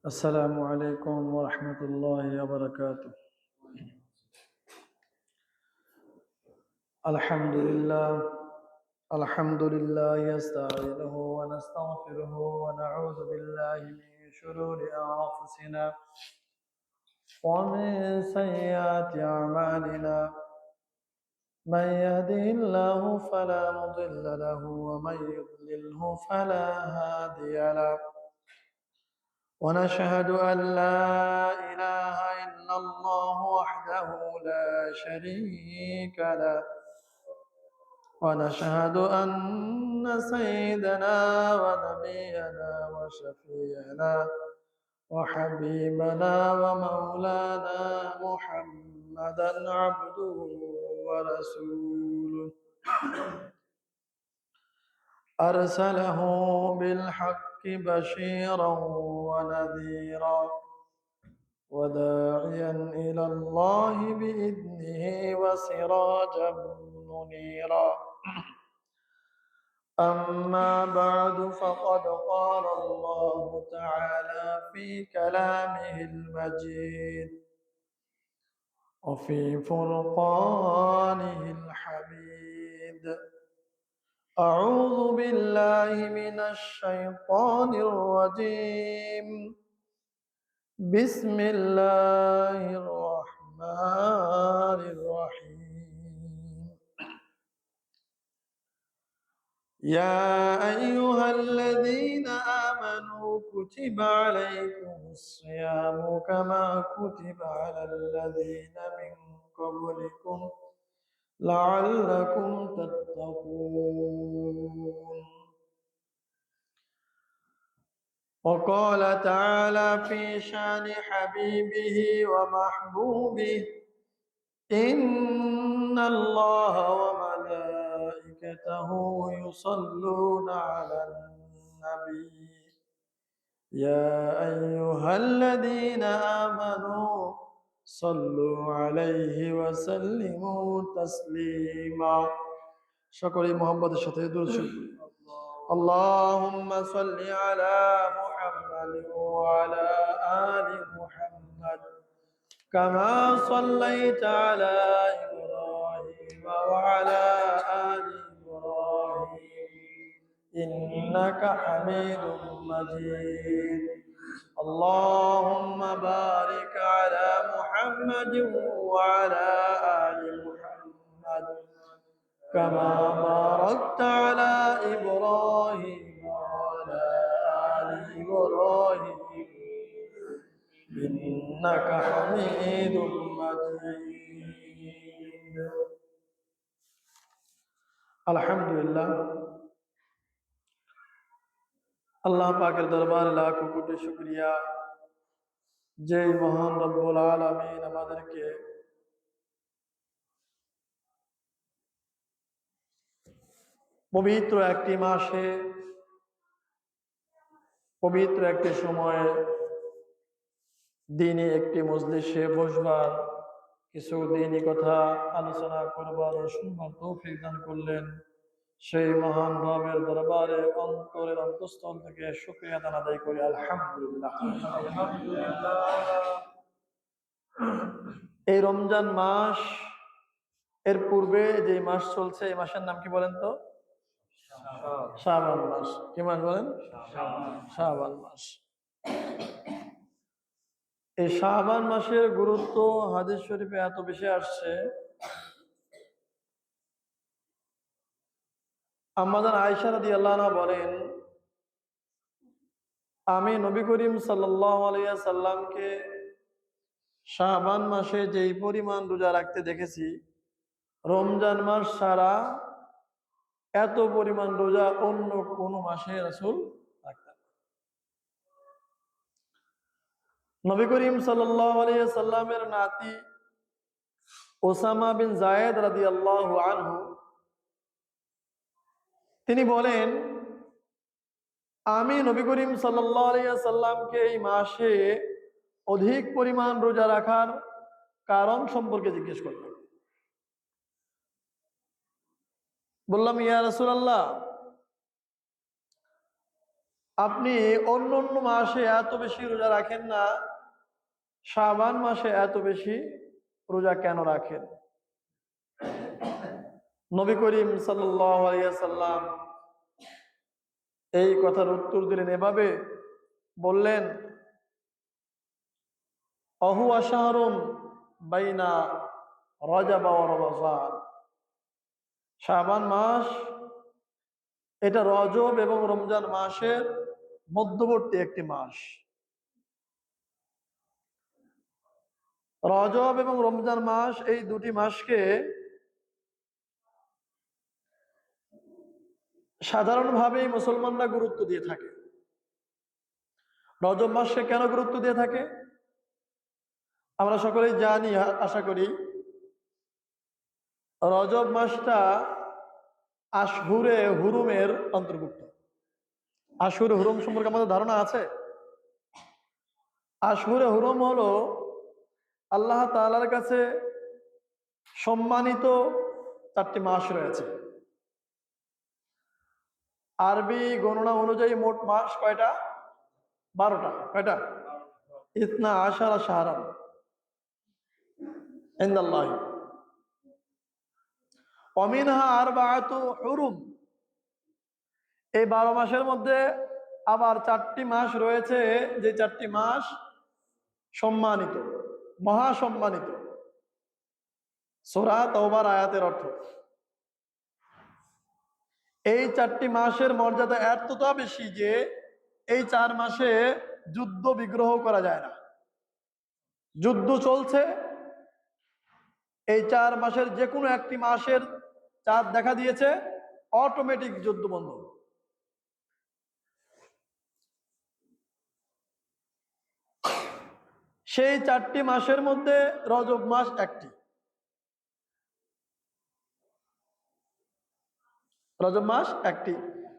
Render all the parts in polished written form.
السلام عليكم ورحمة الله وبركاته. الحمد لله. الحمد لله يستعينه ونستغفره ونعوذ بالله من شرور أنفسنا ومن سيئات أعمالنا. من يهده الله فلا مضل له ومن يضلله فلا هادي له. ونشهد أن لا إله إلا الله وحده لا شريك له. ونشهد أن سيدنا ونبينا وشفيعنا وحبيبنا ومولانا محمدا عبده ورسوله أرسله بالحق بشيرا ونذيرا وداعيا إلى الله بإذنه وسراجا منيرا. أما بعد فقد قال الله تعالى في كلامه المجيد وفي فرقانه الحميد. أعوذ بالله من الشيطان الرجيم. بسم الله الرحمن الرحيم. يا أيها الذين آمنوا كتب عليكم الصيام كما كتب على الذين من قبلكم لعلكم تتقون. وقال تعالى في شان حبيبه ومحبوبه إن الله وملائكته يصلون على النبي يا أيها الذين آمنوا صلوا عليه وسلموا تسليما. شكرا محمد الشطير. اللهم صل على محمد وعلى آل محمد كما صليت على إبراهيم وعلى آل إبراهيم إنك حميد مجيد. اللهم بارك على محمد وعلى آل محمد كما باركت على إبراهيم وعلى آل إبراهيم إنك حميد مجيد. আলহামদুলিল্লাহ, আল্লাহ পাকের দরবারে লাখো কোটি শুকরিয়া যে মহান রব্বুল আলামিন আমাদেরকে পবিত্র একটি মাসে পবিত্র একটি সময়ে দিনে একটি মজলিসে বসবার, কিছু দিনই কথা আলোচনা করবার ও শুনবার তৌফিক দান করলেন। সেই মহান রবের দরবারে অন্তরের অন্তঃস্থল থেকে শুকরিয়া দান আদায় করি আলহামদুলিল্লাহ। এই রমজান মাস এর পূর্বে যে মাস চলছে, এই মাসের নাম কি বলেন তো? শাবান মাস। কি মাস বলেন? শাবান মাস। এই শাবান মাসের গুরুত্ব হাদিস শরীফে এত বেশি আসছে। আম্মাজান আয়েশা রাদিয়াল্লাহু আনহা বলেন, আমি নবী করিম সাল্লাল্লাহু আলাইহি সাল্লামকে শাবান মাসে যেই পরিমাণ রোজা রাখতে দেখেছি, রমজান মাস ছাড়া এত পরিমাণ রোজা অন্য কোন মাসে রাসূল রাখতেন না। নবী করিম সাল্লাল্লাহু আলাইহি সাল্লামের নাতি ওসামা বিন যায়েদ রাদিয়াল্লাহু আনহু তিনি বলেন, আমি নবী করিম সাল্লাল্লাহু আলাইহি সাল্লামকে এই মাসে অধিক পরিমাণ রোজা রাখার কারণ সম্পর্কে জিজ্ঞেস করলাম। বললাম, ইয়া রাসূলুল্লাহ, আপনি অন্য অন্য মাসে এত বেশি রোজা রাখেন না, শাবান মাসে এত বেশি রোজা কেন রাখেন? নবী করিম সাল্লাল্লাহু আলাইহি ওয়াসাল্লাম এই কথার উত্তর দিলেন এভাবে, বললেন, অহুয়া শাহরুন বাইনা রজব ওয়া রমজান। শাবান মাস এটা রজব এবং রমজান মাসের মধ্যবর্তী একটি মাস। রজব এবং রমজান মাস এই দুটি মাসকে সাধারণভাবেই মুসলমানরা গুরুত্ব দিয়ে থাকে। রজব মাসকে কেন গুরুত্ব দিয়ে থাকে আমরা সকলেই জানি, আশা করি। রজব মাসটা আশহুরে হুরুমের অন্তর্ভুক্ত। আশহুরে হুরুম সম্পর্কে আমাদের ধারণা আছে। আশহুরে হুরুম হলো আল্লাহ তাআলার কাছে সম্মানিত 4টি মাস রয়েছে। আরবি গণনা অনুযায়ী মোট মাস কয়টা? 12টা। কয়টা? ইতনা আশারা শাহরান ইনদাল্লাহি ওয়া মিনহা আরবাআতু হুরুম। এই 12 মাসের মধ্যে আবার 4টি মাস রয়েছে, যে 4টি মাস সম্মানিত, মহা সম্মানিত। সূরা তাওবার আয়াতের অর্থ, এই 4টি মাসের মর্যাদা এতটা বেশি যে এই 4 মাসে যুদ্ধ বিগ্রহ করা যায় না। যুদ্ধ চলছে, এই 4 মাসের যে কোনো একটি মাসের চাঁদ দেখা দিয়েছে, অটোমেটিক যুদ্ধ বন্ধ। সেই 4টি মাসের মধ্যে রজব মাস একটি। রজব মাস একটি,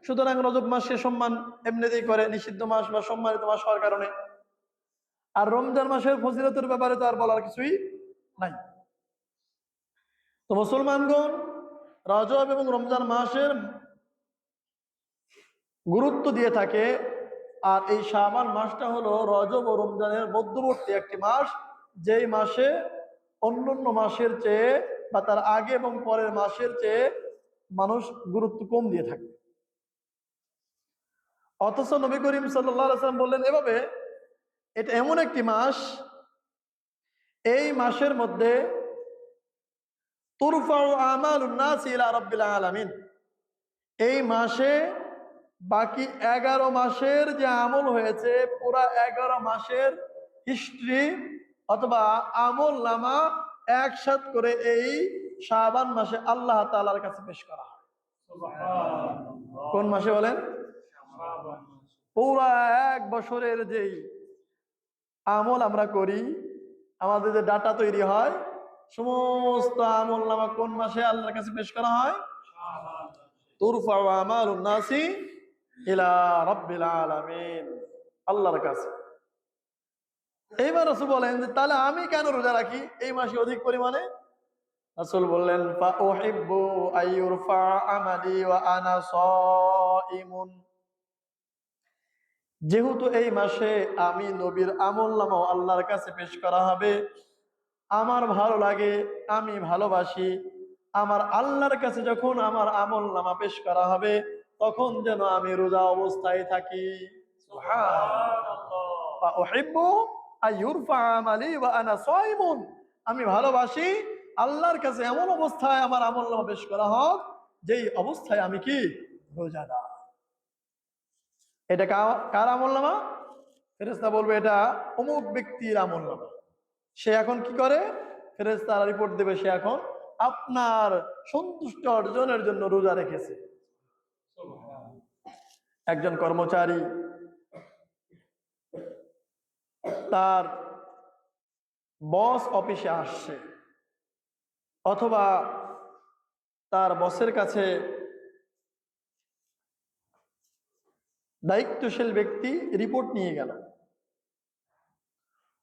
সুতরাং রজব মাসকে সম্মান এমনিতেই করে, নিষিদ্ধ মাস বা সম্মানিত মাস হওয়ার কারণে। আর রমজান মাসের ফজিলতের ব্যাপারে তো আর বলার কিছুই নাই। তো মুসলমানগণ রজব এবং রমজান মাসের গুরুত্ব দিয়ে থাকে। আর এই শাবান মাসটা হলো রজব ও রমজানের মধ্যবর্তী একটি মাস, যেই মাসে অন্যান্য মাসের চেয়ে বা তার আগে এবং পরের মাসের চেয়ে মানুষ গুরুত্ব কম দিয়ে থাকে। অথচ নবী করিম সাল্লাল্লাহু আলাইহি ওয়াসাল্লাম বললেন এভাবে, এটা এমন একটি মাস, এই মাসের মধ্যে তুরফাউ আমালুন নাস ইলা রাব্বিল আলামিন। এই মাসে বাকি 11 মাসের যে আমল হয়েছে, পুরা 11 মাসের হিস্ট্রি অথবা আমল নামা একসাথ করে এই শাবান মাসে আল্লাহ তাআলার কাছে পেশ করা হয়। কোন মাসে বলেন? পুরা 1 বছরের যেই আমল আমরা করি, আমাদের যে ডাটা তৈরি হয়, সমস্ত আমল নামা কোন মাসে আল্লাহর কাছে পেশ করা হয়? তুরফাউ আমালুন নাসি ইলা রাব্বিল আলামিন, আল্লাহর কাছে। এইবার রাসূল বলেন যে তাহলে আমি কেন রোজা রাখি এই মাসে অধিক পরিমাণে? রাসূল বললেন, ফা উহিব্বু আইয়ুরফা আমালি ওয়া আনা সাইমুন। যেহেতু এই মাসে আমি নবীর আমলনামা আল্লাহর কাছে পেশ করা হবে, আমার ভালো লাগে, আমি ভালোবাসি আমার আল্লাহর কাছে যখন আমার আমলনামা পেশ করা হবে, তখন যেন আমি রোজা অবস্থায় থাকি। সুবহানাল্লাহ। উহিব্বু আইয়ুরফা আমালি ওয়া আনা সাইমুন। আমি ভালোবাসি আল্লাহর কাছে এমন অবস্থায় আমার আমলনামা পেশ করা হোক, যেই অবস্থায় আমি কি? রোজাদার। এটা কার আমলনামা? ফেরেশতা বলবে এটা অমুক ব্যক্তির আমলনামা। সে এখন কি করে? ফেরেশতারা রিপোর্ট দেবে সে এখন আপনার সন্তুষ্ট অর্জনের জন্য রোজা রেখেছে। একজন কর্মচারী তার বস অফিসে আসছে, অথবা তার বসের কাছে দায়িত্বশীল ব্যক্তি রিপোর্ট নিয়ে গেল।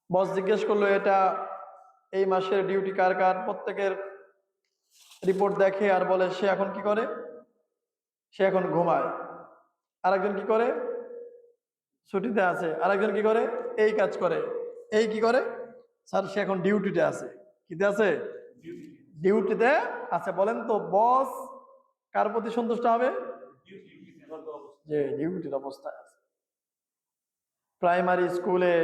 বস জিজ্ঞেস করলো এটা এই মাসের ডিউটি কার কার, প্রত্যেকের রিপোর্ট দেখে আর বলে সে এখন কি করে? সে এখন ঘুমায়। আরেকজন কি করে? ছুটিতে আছে, আরেকজন কি করে, এই কাজ করে, এই কি করে, স্যার সে এখন ডিউটিতে আছে। কিতে আছে? ডিউটিতে আছে। বলেন তো বস কার প্রতি সন্তুষ্ট হবে? যে ডিউটির অবস্থায় আছে। প্রাইমারি স্কুলে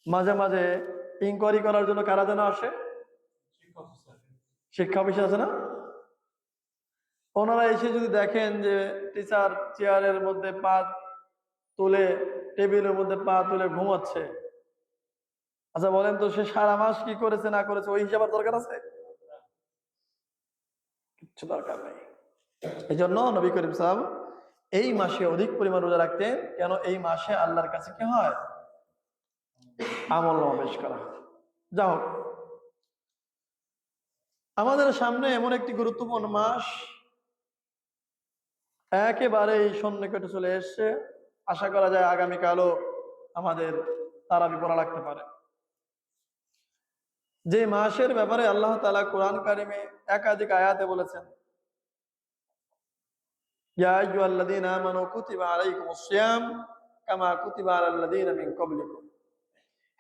মাঝে মাঝে ইনকোয়ারি করার জন্য কারা যেন আসে? শিক্ষা অফিসার আছে না? ওনারা এসে যদি দেখেন যে টিচার চেয়ারের মধ্যে পা তুলে, টেবিলের মধ্যে পা তুলে ঘুমাচ্ছে, আচ্ছা বলেন তো সে সারা মাস কি করেছে না করেছে ওই হিসাবের দরকার আছে? কিচ্ছু দরকার নেই। এই জন্য নবী করিম সাহেব এই মাসে অধিক পরিমাণ রোজা রাখতেন। কেন? এই মাসে আল্লাহর কাছে কি হয়? আমল নামা পেশ করা হয়। যা হোক, আমাদের সামনে এমন একটি গুরুত্বপূর্ণ মাস একেবারেই সন্নিকটে চলে এসছে। আশা করা যায় আগামীকালও আমাদের তারাবি পড়া লাগতে পারে। যে মাসের ব্যাপারে আল্লাহ তাআলা কোরআন কারিমে একাধিক আয়াতে বলেছেন, ইয়া আইয়ুহাল্লাযীনা আমানু কুতিবা আলাইকুমুস সিয়াম কামা কুতিবা আলাল লাযীনা মিন ক্বাবলিকুম।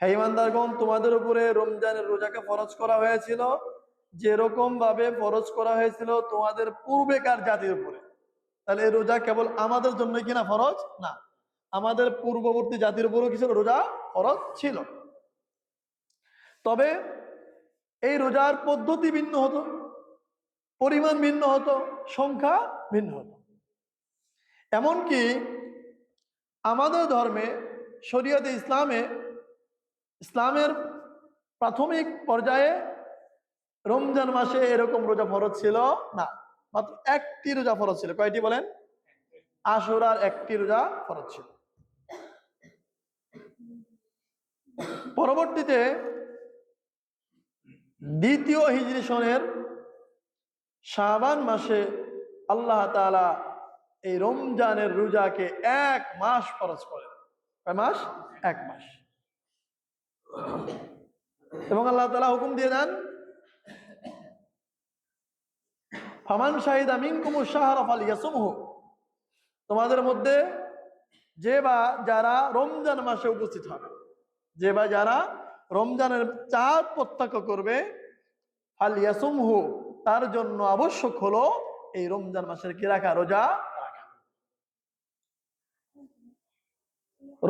হে ঈমানদারগণ, তোমাদের উপরে রমজানের রোজাকে ফরজ করা হয়েছিল যেরকম ভাবে ফরজ করা হয়েছিল তোমাদের পূর্বেকার জাতির উপরে। তাহলে এই রোজা কেবল আমাদের জন্য কিনা ফরজ না, আমাদের পূর্ববর্তী জাতির উপরও কিছু রোজা ফরজ ছিল। তবে এই রোজার পদ্ধতি ভিন্ন হতো, পরিমাণ ভিন্ন হতো, সংখ্যা ভিন্ন হতো। এমনকি আমাদের ধর্মে, শরীয়তে ইসলামের প্রাথমিক পর্যায়ে রমজান মাসে এরকম রোজা ফরজ ছিল না, মাত্র একটি রোজা ফরজ ছিল। কয়টি বলেন? আশুরার একটি রোজা ফরজ ছিল। পরবর্তীতে দ্বিতীয় হিজরি সনের শাবান মাসে আল্লাহ তাআলা এই রমজানের রোজাকে 1 মাস ফরজ করেন। কয় মাস? 1 মাস। এবং আল্লাহ তাআলা হুকুম দিয়ে দেন, ফামান শাহিদা মিনকুমুশ শাহরা ফালইয়াসুমহু। তোমাদের মধ্যে যে বা যারা রমজান মাসে উপস্থিত হবে, যে বা যারা রমজানের চাঁদ প্রত্যক্ষ করবে, ফালইয়াসুমহু, তার জন্য আবশ্যক হলো এই রমজান মাসের কি রাখা? রোজা রাখা।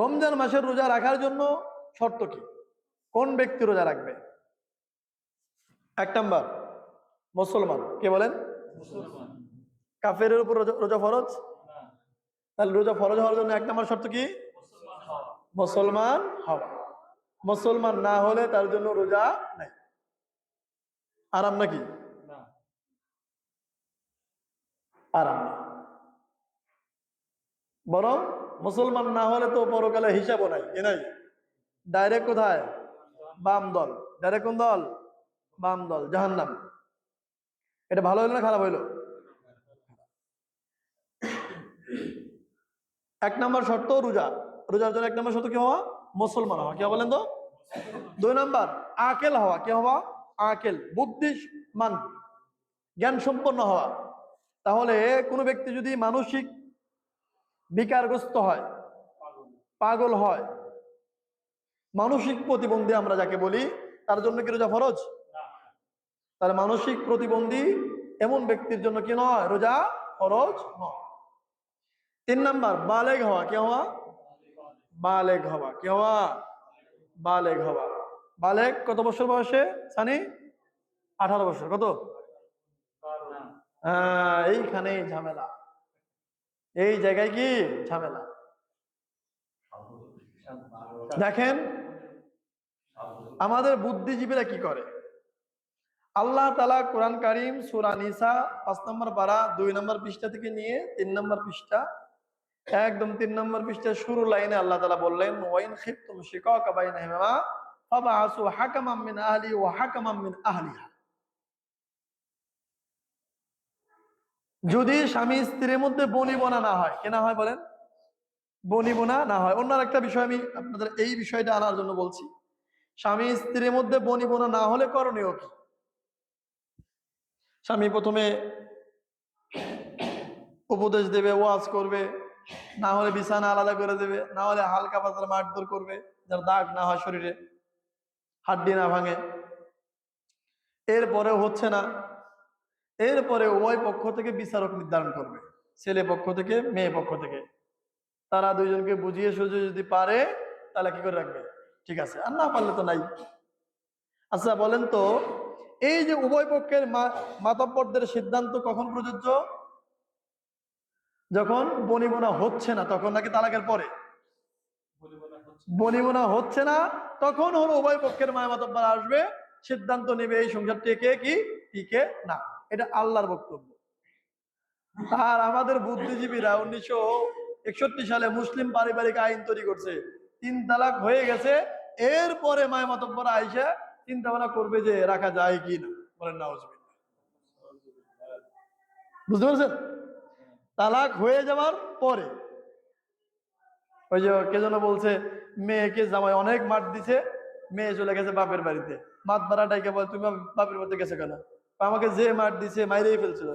রমজান মাসের রোজা রাখার জন্য শর্ত কি? কোন ব্যক্তি রোজা রাখবে? 1 নাম্বার মুসলমান। কে বলেন? কাফেরের উপর রোজা ফরজ? তাহলে রোজা ফরজ হওয়ার জন্য 1 নাম্বার শর্ত কি? মুসলমান হওয়া। মুসলমান না হলে তার জন্য রোজা নাই। আরাম নাকি? আরাম না। বরং মুসলমান না হলে তো পরকালে হিসাবও নাই, এ নাই। ডাইরেক্ট কোথায়? বাম দল। ডাইরেক্ট কোন দল? বাম দল, জাহান্নাম। এটা ভালো হইলো না খারাপ হইলো? 1 নাম্বার শর্ত রোজা। রোজার জন্য 1 নাম্বার শর্ত কি হওয়া? মুসলমান হওয়া। কে বলেন তো? 2 নাম্বার আকেল হওয়া। কি হওয়া? আকেল, বুদ্ধিমান, জ্ঞান সম্পন্ন হওয়া। তাহলে কোনো ব্যক্তি যদি মানসিক বিকারগ্রস্ত হয়, পাগল হয়, মানসিক প্রতিবন্ধী আমরা যাকে বলি, তার জন্য কি রোজা ফরজ? তাহলে মানসিক প্রতিবন্ধী এমন ব্যক্তির জন্য কি নয়? রোজা ফরজ নয়। 3 নাম্বার বালেগ হওয়া। কি হওয়া? বালেগ হওয়া। কি হওয়া? বালেগ হওয়া। বালেগ কত বছর বয়সে সানি? 18 বছর। কত? হ্যাঁ, এইখানেই ঝামেলা, এই জায়গায় কি ঝামেলা। দেখেন আমাদের বুদ্ধিজীবীরা কি করে। আল্লাহ তাআলা কোরআন কারীম সূরা নিসা 5 নম্বর পারা 2 নম্বর পৃষ্ঠা থেকে নিয়ে 3 নম্বর পৃষ্ঠা, একদম 3 নম্বর পৃষ্ঠার শুরু লাইনে আল্লাহ তাআলা বললেন, ওয়াইন খিফতুম শিকাকা বাইনাহুমা ফাবআসু হাকামান মিন আহলি ওয়া হাকামান মিন আহলিহা। যদি স্বামী স্ত্রীর মধ্যে বনিবনা না হয়, কেনা হয় বলেন? বনিবনা না হয়। অন্য একটা বিষয় আমি আপনাদের এই বিষয়টা আনার জন্য বলছি। স্বামী স্ত্রীর মধ্যে বনিবনা না হলে করণীয় কি? স্বামী প্রথমে উপদেশ দেবে, ওয়াজ করবে, না হলে বিছানা আলাদা করে দেবে, না হলে হালকা পাতলা মারধর করবে, যার দাগ না হয় শরীরে, হাড্ডি না ভাঙে। এরপরে হচ্ছে না, এরপরে উভয় পক্ষ থেকে বিচারক নির্ধারণ করবে, ছেলে পক্ষ থেকে মেয়ে পক্ষ থেকে। তারা দুইজনকে বুঝিয়ে সুঝিয়ে যদি পারে তাহলে কি করে রাখবে, ঠিক আছে, আর না পারলে তো নাই। আচ্ছা বলেন তো, এই যে উভয় পক্ষের মাতব্বরদের সিদ্ধান্ত কখন প্রযোজ্য? যখন বনিবনা হচ্ছে না তখন, নাকি তালাকের পরে? বনিবনা হচ্ছে না তখন হলো উভয় পক্ষের মাতব্বর আসবে, সিদ্ধান্ত নেবে এই সংসার টিকে কি টিকে না। এটা আল্লাহর বক্তব্য। আর আমাদের বুদ্ধিজীবীরা 1961 সালে মুসলিম পারিবারিক আইন তৈরি করছে, 3 তালাক হয়ে গেছে, এরপরে মায় মাতব্বর আইসা চিন্তা ভাবনা করবে যে রাখা যায় কি না। বলেন নাউজুবিল্লাহ। বুঝতে পারছেন? তালাক হয়ে যাওয়ার পরে, ওই যে কে যেন বলছে, মেয়েকে জামাই অনেক মার দিছে, মেয়ে চলে গেছে বাপের বাড়িতে, মাত বাড়া ডাইকে বলে তুমি বাপের বাড়িতে গেছে কেন? আমাকে যে মার দিছে মাইরেই ফেলছিল।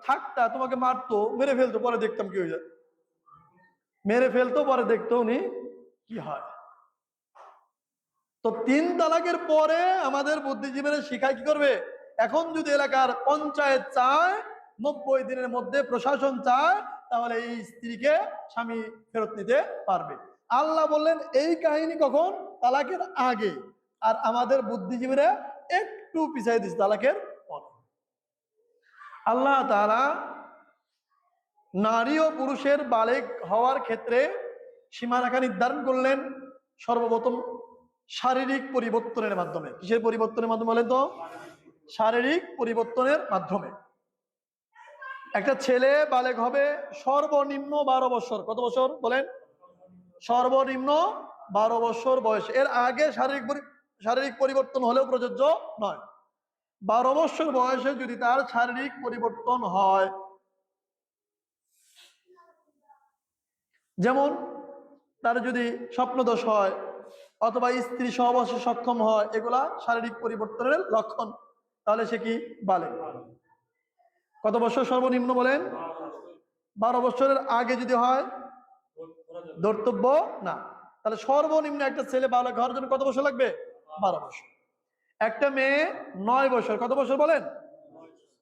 থাকতা, তোমাকে মারতো, মেরে ফেলতো, পরে দেখতাম কি হয়ে যায়, মেরে ফেলতো, পরে দেখতো উনি কি হয়। তো 3 তালাকের পরে আমাদের বুদ্ধিজীবীরা শিখায় কি করবে, এখন যদি এলাকার পঞ্চায়েত চায় 90 দিনের মধ্যে, প্রশাসন চায়, তাহলে এই স্ত্রীকে স্বামী ফেরত নিতে পারবে। আল্লাহ বললেন এই কাহিনী কখন? তালাকের আগে। আর আমাদের বুদ্ধিজীবীরা একটু পিছাই দিচ্ছে তালাকের পরে। আল্লাহ তাআলা নারী ও পুরুষের বালেগ হওয়ার ক্ষেত্রে সীমারেখা নির্ধারণ করলেন সর্বপ্রথম শারীরিক পরিবর্তনের মাধ্যমে। কিসের পরিবর্তনের মাধ্যমে বলেন তো? শারীরিক পরিবর্তনের মাধ্যমে। একটা ছেলে বালেগ হবে সর্বনিম্ন 12 বছর। কত বছর বলেন? সর্বনিম্ন 12 বছর বয়স। এর আগে শারীরিক পরিবর্তন হলেও প্রযোজ্য নয়। 12 বছর বয়সে যদি তার শারীরিক পরিবর্তন হয়, যেমন তার যদি স্বপ্নদোষ হয় অথবা স্ত্রী সহবাসে সক্ষম হয়, এগুলা শারীরিক পরিবর্তনের লক্ষণ, তাহলে সে কি বালেগ। কত বছর সর্বনিম্ন বলেন? 12 বছরের আগে যদি হয় ধর্তব্য না। তাহলে সর্বনিম্ন একটা ছেলে বালেগ হওয়ার জন্য কত বছর লাগবে? 12 বছর। একটা মেয়ে 9 বছর। কত বছর বলেন?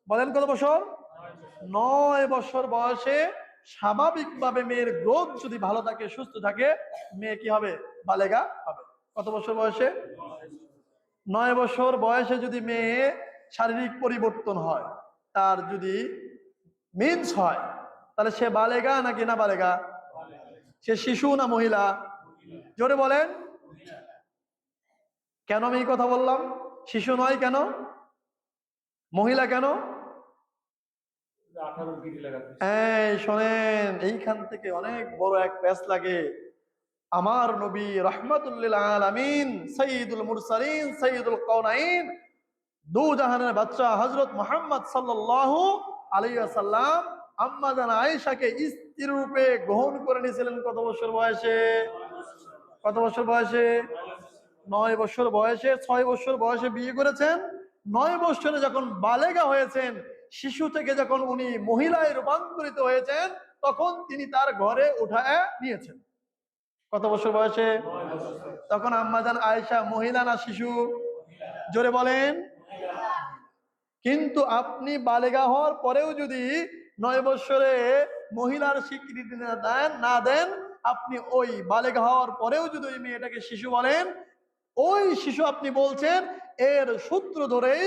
বলেন কত বছর? 9 বছর বয়সে স্বাভাবিকভাবে মেয়ের গ্রোথ যদি ভালো থাকে, সুস্থ থাকে, মেয়ে কি হবে? বালেগা হবে। কত বছর বয়সে? 9 বছর বয়সে যদি মেয়ে শারীরিক পরিবর্তন হয়, তার যদি মিন্স হয়, তাহলে সে বালেগা নাকি না বালেগা? সে শিশু না মহিলা? জোরে বলেন। কেন আমি এই কথা বললাম? শিশু নয় কেন, মহিলা কেন? এই শোনেন, এইখান থেকে অনেক বড় এক প্যাচ লাগে। আমার নবী রাহমাতুল লিল আলামিন, সাইয়্যিদুল মুরসালিন, সাইয়্যিদুল কাওনাইন, দু জাহানের বাদশা হযরত মুহাম্মদ সাল্লাল্লাহু আলাইহি ওয়াসাল্লাম আম্মা জান আয়েশাকে স্ত্রী রূপে গ্রহণ করে নিয়েছিলেন কত বছর বয়সে? কত বছর বয়সে? 9 বছর বয়সে। 6 বছর বয়সে বিয়ে করেছেন। 9 বছরে যখন বালেগা হয়েছেন, শিশু থেকে যখন উনি মহিলায় রূপান্তরিত হয়েছেন, তখন তিনি তার ঘরে উঠায় নিয়েছেন। কত বছর বয়সে? তখন আম্মাজান আয়েশা মহিলা না শিশু? জোরে বলেন। কিন্তু আপনি বালেগা হওয়ার পরেও যদি 9 বছরে মহিলার স্বীকৃতি না দেন, আপনি ওই বালেগা হওয়ার পরেও যদি ওই মেয়েটাকে শিশু বলেন, ওই শিশু আপনি বলছেন, এর সূত্র ধরেই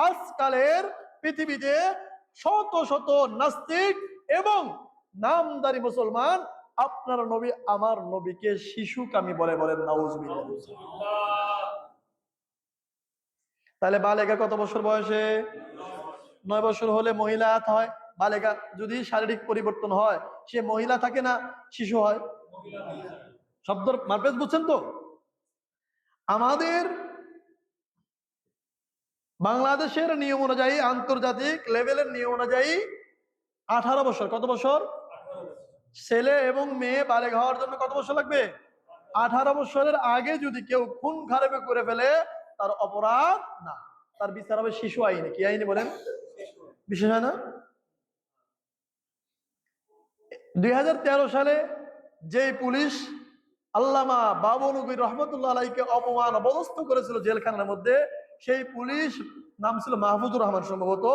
আজকালের পৃথিবীতে শত শত নাস্তিক এবং নামদারি মুসলমান আপনার নবী আমার নবীকে শিশুকামী বলে। বলেন নাউজুবিল্লাহ। তাহলে বালেগা কত বছর বয়সে? 9 বছর হলে মহিলা হয়। বালেগা যদি শারীরিক পরিবর্তন হয়, সে মহিলা থাকে না শিশু হয়? শব্দের মারপেজ বুঝছেন তো? আমাদের বাংলাদেশের নিয়ম অনুযায়ী, আন্তর্জাতিক লেভেলের নিয়ম অনুযায়ী 18 বছর। কত বছর? ছেলে এবং মেয়ে বালেগ হওয়ার জন্য কত বছর লাগবে? 18 বছরের আগে যদি কেউ খুন খারাপি করে ফেলে, তার অপরাধ না, তার বিচার হবে শিশু আইনে। কি আইনে বলেন? বিশেষ হয় না? 2013 সালে যেই পুলিশ আল্লামা বাবনগরী রহমতুল্লাহ আলাইকে অপমান অবদস্থ করেছিল জেলখানার মধ্যে, সেই পুলিশ নাম ছিল মাহফুজুর রহমান সম্ভবত,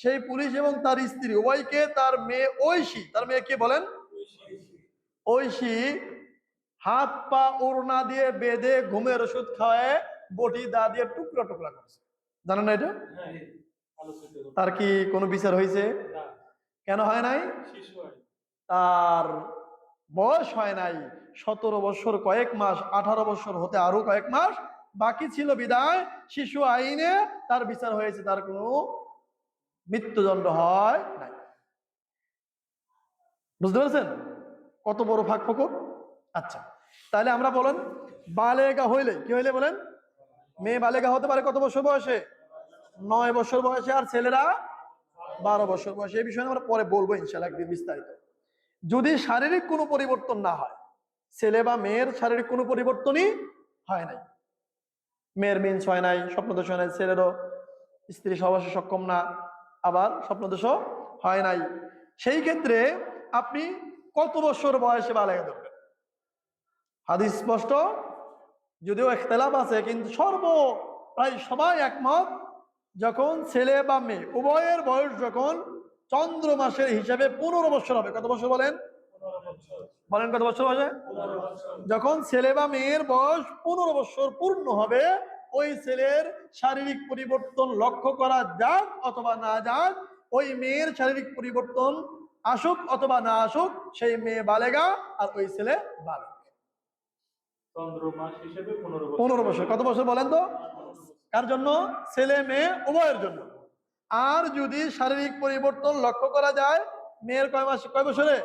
সেই পুলিশ এবং তার স্ত্রী উভয়কে তার মেয়ে ঐশী, তার মেয়ে কে বলেন, ঐশী, হাত পা ওড়না দিয়ে বেঁধে ঘুমের ওষুধ খাওয়ায় বটি দা দিয়ে টুকরা টুকরা করছে। জানেন না এটা? তার কি কোনো বিচার হয়েছে? কেন হয় নাই? তার বয়স হয় নাই, 17 বছর কয়েক মাস, 18 বছর হতে আরো কয়েক মাস বাকি ছিল বিদায় শিশু আইনে তার বিচার হয়েছে, তার কোনো মৃত্যুদণ্ড হয় নাই। বুঝতে পেরেছেন কত বড় ফাঁক ফোকর? আচ্ছা, তাহলে আমরা বলেন বালেগা হইলে কি হইলে বলেন, মেয়ে বালেগা হতে পারে কত বছর বয়সে? 9 বছর বয়সে, আর ছেলেরা 12 বছর বয়সে। এই বিষয়ে আমরা পরে বলবো ইনশাআল্লাহ একদিন বিস্তারিত। যদি শারীরিক কোনো পরিবর্তন না হয়, ছেলে বা মেয়ের শারীরিক কোনো পরিবর্তনই হয় নাই, মেয়ের মিন্স হয় নাই, স্বপ্নদোষ হয় নাই, ছেলেরও স্ত্রী সহবাসে সক্ষম না, আবার স্বপ্নদোষও হয় নাই, সেই ক্ষেত্রে আপনি কত বছর বয়সে বালেগা ধরবেন? হাদিস স্পষ্ট, যদিও ইখতিলাফ আছে, কিন্তু প্রায় সবাই একমত, যখন ছেলে বা মেয়ে উভয়ের বয়স যখন চন্দ্র মাসের হিসাবে 15 বছর হবে। কত বছর বলেন? বলেন কত বছর হবে? যখন ছেলে বা মেয়ের বয়স 15 বছর পূর্ণ হবে, ওই ছেলের শারীরিক পরিবর্তন লক্ষ্য করা যাক অথবা না যাক, ওই মেয়ের শারীরিক পরিবর্তন আসুক অথবা না আসুক, সেই মেয়ে বালেগা আর ওই ছেলে বালেগা। চন্দ্র মাস হিসেবে 15 বছর। কত বছর বলেন তো? কার জন্য? ছেলে মেয়ে উভয়ের জন্য। আর যদি শারীরিক পরিবর্তন লক্ষ্য করা যায়, মেয়ের কয় বছরে?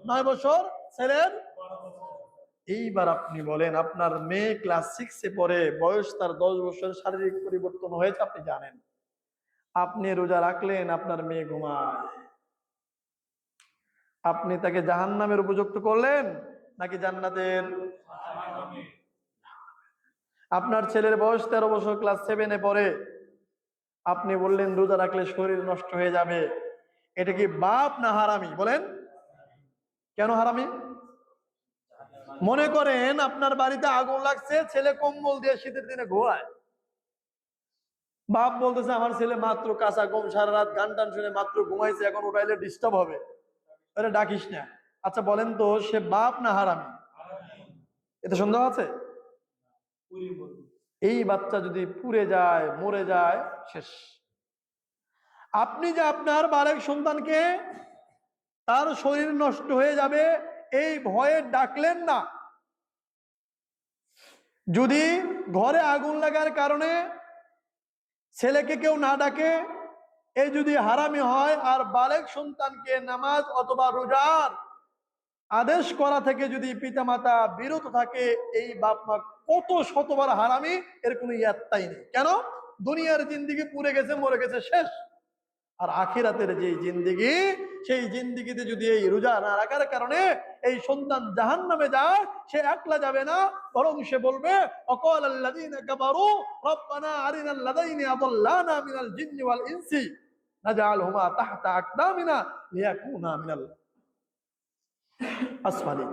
9 বছর, ছেলের। এইবার আপনি বলেন, আপনার মেয়ে ক্লাস 6-এ পড়ে, বয়স তার 10 বছর, শারীরিক পরিবর্তন হয়েছে, আপনি জানেন, আপনি রোজা রাখলেন, আপনার মেয়ে ঘুমায়, আপনি তাকে জাহান্নামের উপযুক্ত করলেন নাকি জান্নাতের? আপনার ছেলের বয়স 13 বছর, ক্লাস 7-এ পড়ে, আপনি বললেন রোজা রাখলে শরীর নষ্ট হয়ে যাবে, এটা কি বাপ না হারামি? বলেন কেন হারামি? মনে করেন আপনার বাড়িতে আগুন লাগছে, ছেলে কম্বল দিয়ে শীতের দিনে ঘুমায়, বাপ বলতেছে আমার ছেলে মাত্র কাঁচা ঘুম, সারা রাত গান টান শুনে মাত্র ঘুমাইছে, এখন উঠাইলে ডিস্টার্ব হবে, আরে ডাকিস না। আচ্ছা বলেন তো, সে বাপ না হারামি? এতে সন্দেহ আছে? এই বাচ্চা যদি পুড়ে যায়, মরে যায়, শেষ। আপনি যে আপনার বালেক সন্তানকে তার শরীর নষ্ট হয়ে যাবে এই ভয়ে ডাকলেন না, যদি ঘরে আগুন লাগার কারণে ছেলেকে কেউ না ডাকে, এই যদি হারামি হয়, আর বালেক সন্তানকে নামাজ অথবা রোজার আদেশ করা থেকে যদি পিতামাতা বিরত থাকে, এই বাপ মা কত শতবার হারামি, এর কোনো ইয়াত্তাই নেই। কেন? দুনিয়ার জিন্দিগি পুড়ে গেছে, মরে গেছে, শেষ। আর আখিরাতের যে জিন্দিগি, সেই জিন্দিগিতে যদি এই রোজা না রাখার কারণে এই সন্তান জাহান্নামে যায়, সে একলা যাবে না, বরং সে বলবে অকাল আল্লাযীনা কাফারু রব্বানা আরিনাল লাযাইনি আযাল্লানা মিনাল জিন্নি ওয়াল ইনসি নাজআলহুমা তাহতা আকদামিনা লিয়াকুনা মিনাল আসফালিন।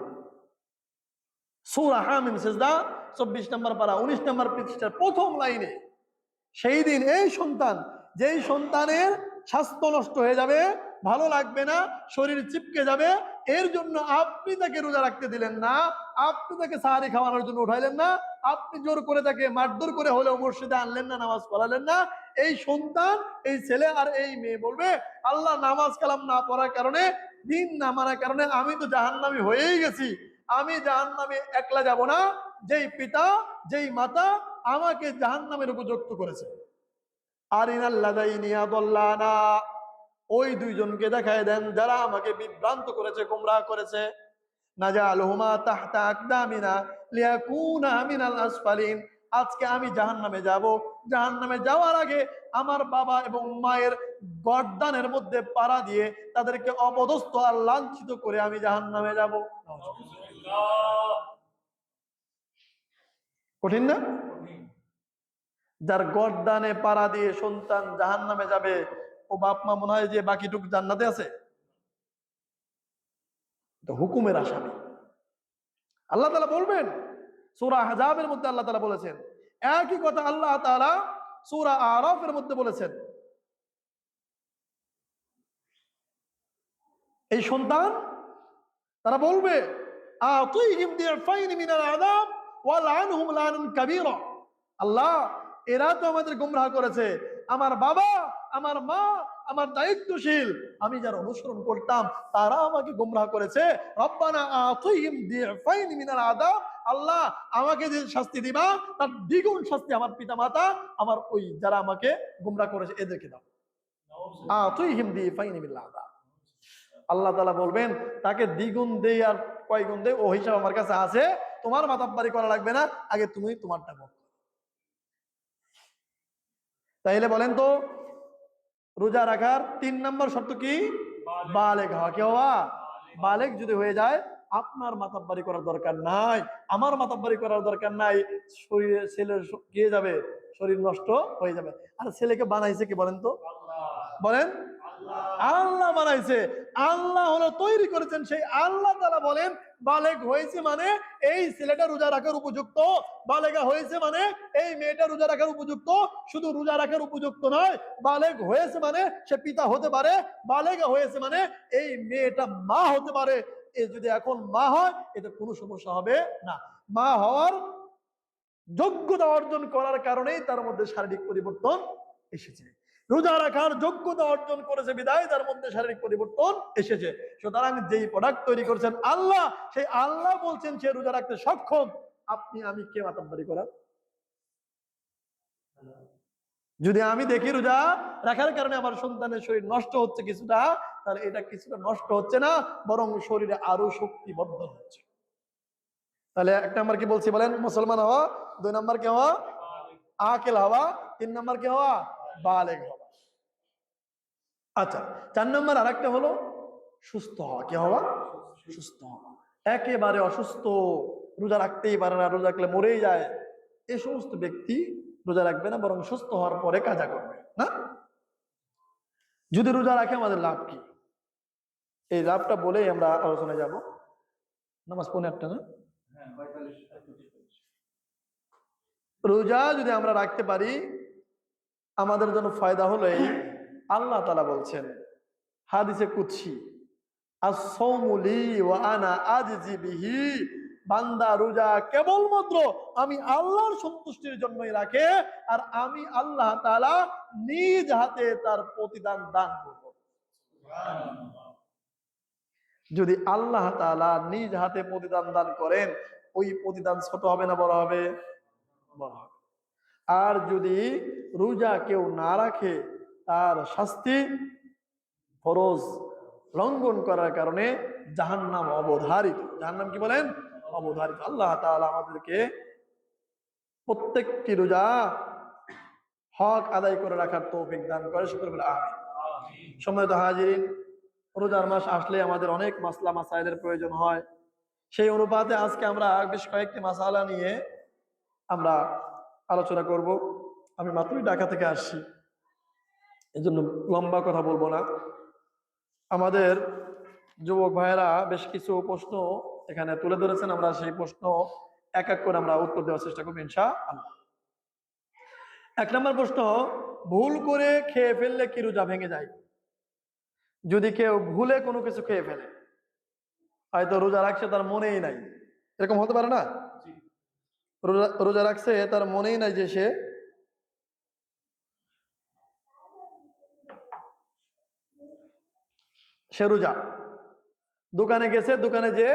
সূরা হামিম সিজদা 24 নম্বর পারা 19 নম্বর পৃষ্ঠার প্রথম লাইনে। সেই দিন এই সন্তান, যেই সন্তানের স্বাস্থ্য নষ্ট হয়ে যাবে, ভালো লাগবে না, শরীর চিপকে যাবে, এর জন্য আপনি তাকে রোজা রাখতে দিলেন না, আপনি তাকে সাহারি খাওয়ানোর জন্য উঠাইলেন না, আপনি জোর করে তাকে মারধর করে হলেও মসজিদে আনলেন না, নামাজ পড়ালেন না, এই সন্তান, এই ছেলে আর এই মেয়ে বলবে আল্লাহ নামাজ কালাম না পড়ার কারণে, দিন না মানার কারণে আমি তো জাহান্নামী হয়েই গেছি, আমি জাহান্নামে একলা যাব না, যেই পিতা যেই মাতা আমাকে জাহান্নামের উপযুক্ত করেছে। আরিনাল লাযাইনি আযাল্লানা, ওই দুইজনকে দেখায় দেন যারা আমাকে বিভ্রান্ত করেছে, গোমরাহ করেছে। নাজআলহুমা তাহতা আকদামিনা লিয়াকুনা মিনাল আসফালিন, আজকে আমি জাহান্নামে যাব, জাহান্নামে যাওয়ার আগে আমার বাবা এবং মায়ের গর্দানের মধ্যে পাড়া দিয়ে তাদেরকে অপদস্থ আর লাঞ্ছিত করে আমি জাহান্নামে যাব। কঠিন না? যার গর্দানে পাড়া দিয়ে সন্তান জাহান্নামে যাবে, ও বাপ মা মনে হয় যে বাকিটুক জান্নাতে আছে? তো হুকুমের আসামি। আল্লাহ তাআলা বলবেন সূরা আহজাবের মধ্যে আল্লাহ তাআলা বলেছেন, একই কথা আল্লাহ তাআলা সূরা আরাফের মধ্যে বলেছেন। এই সন্তান তারা বলবে আতিহিম দিফাইন মিনাল আযাব ওয়ালআনহুম লানান কাবীরা। আল্লাহ, এরা তো আমাদের গোমরাহ করেছে, আমার বাবা, আমার মা, আমার দায়িত্বশীল, আমি যারা অনুসরণ করতাম তারা আমাকে গোমরাহ করেছে। রব্বানা আতিহিম দিফাইন মিনাল আযাব, আল্লাহ আমাকে যে শাস্তি দিবা তার দ্বিগুণ শাস্তি আমার পিতামাতা, আমার ওই যারা আমাকে গোমরাহ করেছে এদেরকে দাও। আতিহিম দিফাইন মিনাল আযাব। আল্লাহ তাআলা বলবেন তাকে দ্বিগুণ দেই আর কয় গুণ দেই ও হিসাব আমার কাছে আছে, তোমার মাতাব্বারি করা লাগবে না, আগে তুমি তোমারটা করো। তাইলে বলেন তো রোজা রাখার ৩ নম্বর শর্ত কি? বালেগ হওয়া। কি হওয়া? বালেগ যদি হয়ে যায় আপনার মাতাব্বারি করার দরকার নাই, আমার মাতাব্বারি করার দরকার নাই। শরীরে ছেলের গিয়ে যাবে, শরীর নষ্ট হয়ে যাবে। আর ছেলেকে বানাইছে কি বলেন তো? বলেন আল্লাহ বানাইছে, আল্লাহ হলো তৈরি করেছেন, সেই আল্লাহ তাআলা বলেন বালেগ হয়েছে মানে এই ছেলেটা রোজা রাখার উপযুক্ত, বালেগা হয়েছে মানে এই মেয়েটা রোজা রাখার উপযুক্ত। শুধু রোজা রাখার উপযুক্ত নয়, বালেগ হয়েছে মানে সে পিতা হতে পারে, বালেগা হয়েছে মানে এই মেয়েটা মা হতে পারে। এ যদি এখন মা হয় এতে কোনো সমস্যা হবে না। মা হওয়ার যোগ্যতা অর্জন করার কারণেই তার মধ্যে শারীরিক পরিবর্তন এসেছে। রোজা রাখার যোগ্যতা অর্জন করেছে বিদায় তার মধ্যে শারীরিক পরিবর্তন এসেছে। সুতরাং যেই প্রোডাক্ট তৈরি করেছেন আল্লাহ, সেই আল্লাহ বলছেন সে রোজা রাখতে সক্ষম। আপনি আমি কে মাতাব্বারি করার? যদি আমি দেখি রোজা রাখার কারণে আমার সন্তানের শরীর নষ্ট হচ্ছে কিছুটা, তাহলে এটা কিছুটা নষ্ট হচ্ছে না, বরং শরীরে আরো শক্তি বর্ধন হচ্ছে। তাহলে ১ নম্বর কি বলছি বলেন? মুসলমান হওয়া। ২ নম্বর কি হওয়া? আকিল হওয়া। ৩ নম্বর কি হওয়া? বালেগ হওয়া। আচ্ছা, ৪ নম্বর আরেকটা হলো সুস্থ হওয়া। কি হওয়া? সুস্থ হওয়া। একেবারে অসুস্থ, রোজা রাখতেই পারে না, রোজা রাখলে মরেই যায়, এই সমস্ত ব্যক্তি রোজা রাখবে না, বরং সুস্থ হওয়ার পরে কাজা করবে না। যদি রোজা রাখে আমাদের লাভ কি, এই লাভটা বলেই আমরা আলোচনায় যাব। নামাজ পৌনে ৮টা না? রোজা যদি আমরা রাখতে পারি আমাদের জন্য ফায়দা হলো এই, আল্লাহ তাআলা বলছেন হাদিসে কুদসি, আস-সাওমু লি ওয়া আনা আজজি বিহি, বান্দা রোজা কেবলমাত্র আমি আল্লাহর সন্তুষ্টির জন্যই রাখে, আর আমি আল্লাহ তাআলা নিজ হাতে তার প্রতিদান দান করব। যদি আল্লাহ তাআলা নিজ হাতে প্রতিদান দান করেন, ওই প্রতিদান ছোট হবে না বড় হবে? বড় হবে। আর যদি রোজা কেউ না রাখে তার শাস্তি ফরজ লঙ্ঘন করার কারণে জাহান্নাম অবধারিত। জাহান্নাম কি বলেন? অবধারিত। আল্লাহ তাআলা আমাদেরকে প্রত্যেকটি রোজা হক আদায় করে রাখার তৌফিক দান করে, সকলে বলে আমিন। সম্মানিত হাজিরিন, রোজার মাস আসলে আমাদের অনেক মাসলা মাসাইলের প্রয়োজন হয়। সেই অনুপাতে আজকে আমরা বেশ কয়েকটি মাসালা নিয়ে আমরা আলোচনা করব। আমি মাত্রই ঢাকা থেকে আসছি, এই জন্য লম্বা কথা বলবো না। আমাদের যুবক ভাইয়েরা বেশ কিছু প্রশ্ন এখানে তুলে ধরেছেন, আমরা সেই প্রশ্ন এক এক করে আমরা উত্তর দেওয়ার চেষ্টা করবো ইনশাআল্লাহ। ১ নম্বর প্রশ্ন, ভুল করে খেয়ে ফেললে কি রোজা ভেঙে যায়? যদি কেউ ভুলে কোনো কিছু খেয়ে ফেলে, হয়তো রোজা রাখছে তার মনেই নাই, এরকম হতে পারে না? রোজা রাখছে তার মনেই নাই যে সে রোজা, দোকানে গেছে, দোকানে যে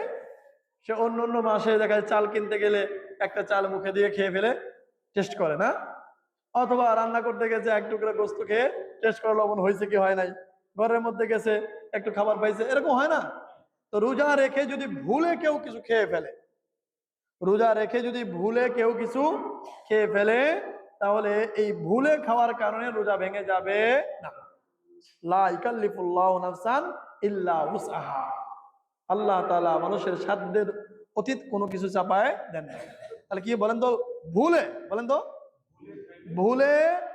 সে অন্য অন্য মাসে দেখা যায় চাল কিনতে গেলে একটা চাল মুখে দিয়ে খেয়ে ফেলে, টেস্ট করে না, অথবা রান্না করতে গেছে এক টুকরা গোস্ত খেয়ে টেস্ট করে লবণ হয়েছে কি হয় নাই, ঘরের মধ্যে গেছে একটু খাবার পাইছে, এরকম হয় না? তো রোজা রেখে যদি ভুলে কেউ কিছু খেয়ে ফেলে, রোজা রেখে যদি ভুলে কেউ কিছু খেয়ে ফেলে, তাহলে এই ভুলে খাওয়ার কারণে রোজা ভেঙে যাবে না। লা ইকাল্লিফুল্লাহু নাফসান ইল্লা উসআহা। আল্লাহ তাআলা মানুষের সাধ্যের অতীত কোনো কিছু চাপায় দেন না। তাহলে কি বলেন তো? ভুলে, বলেন তো ভুলে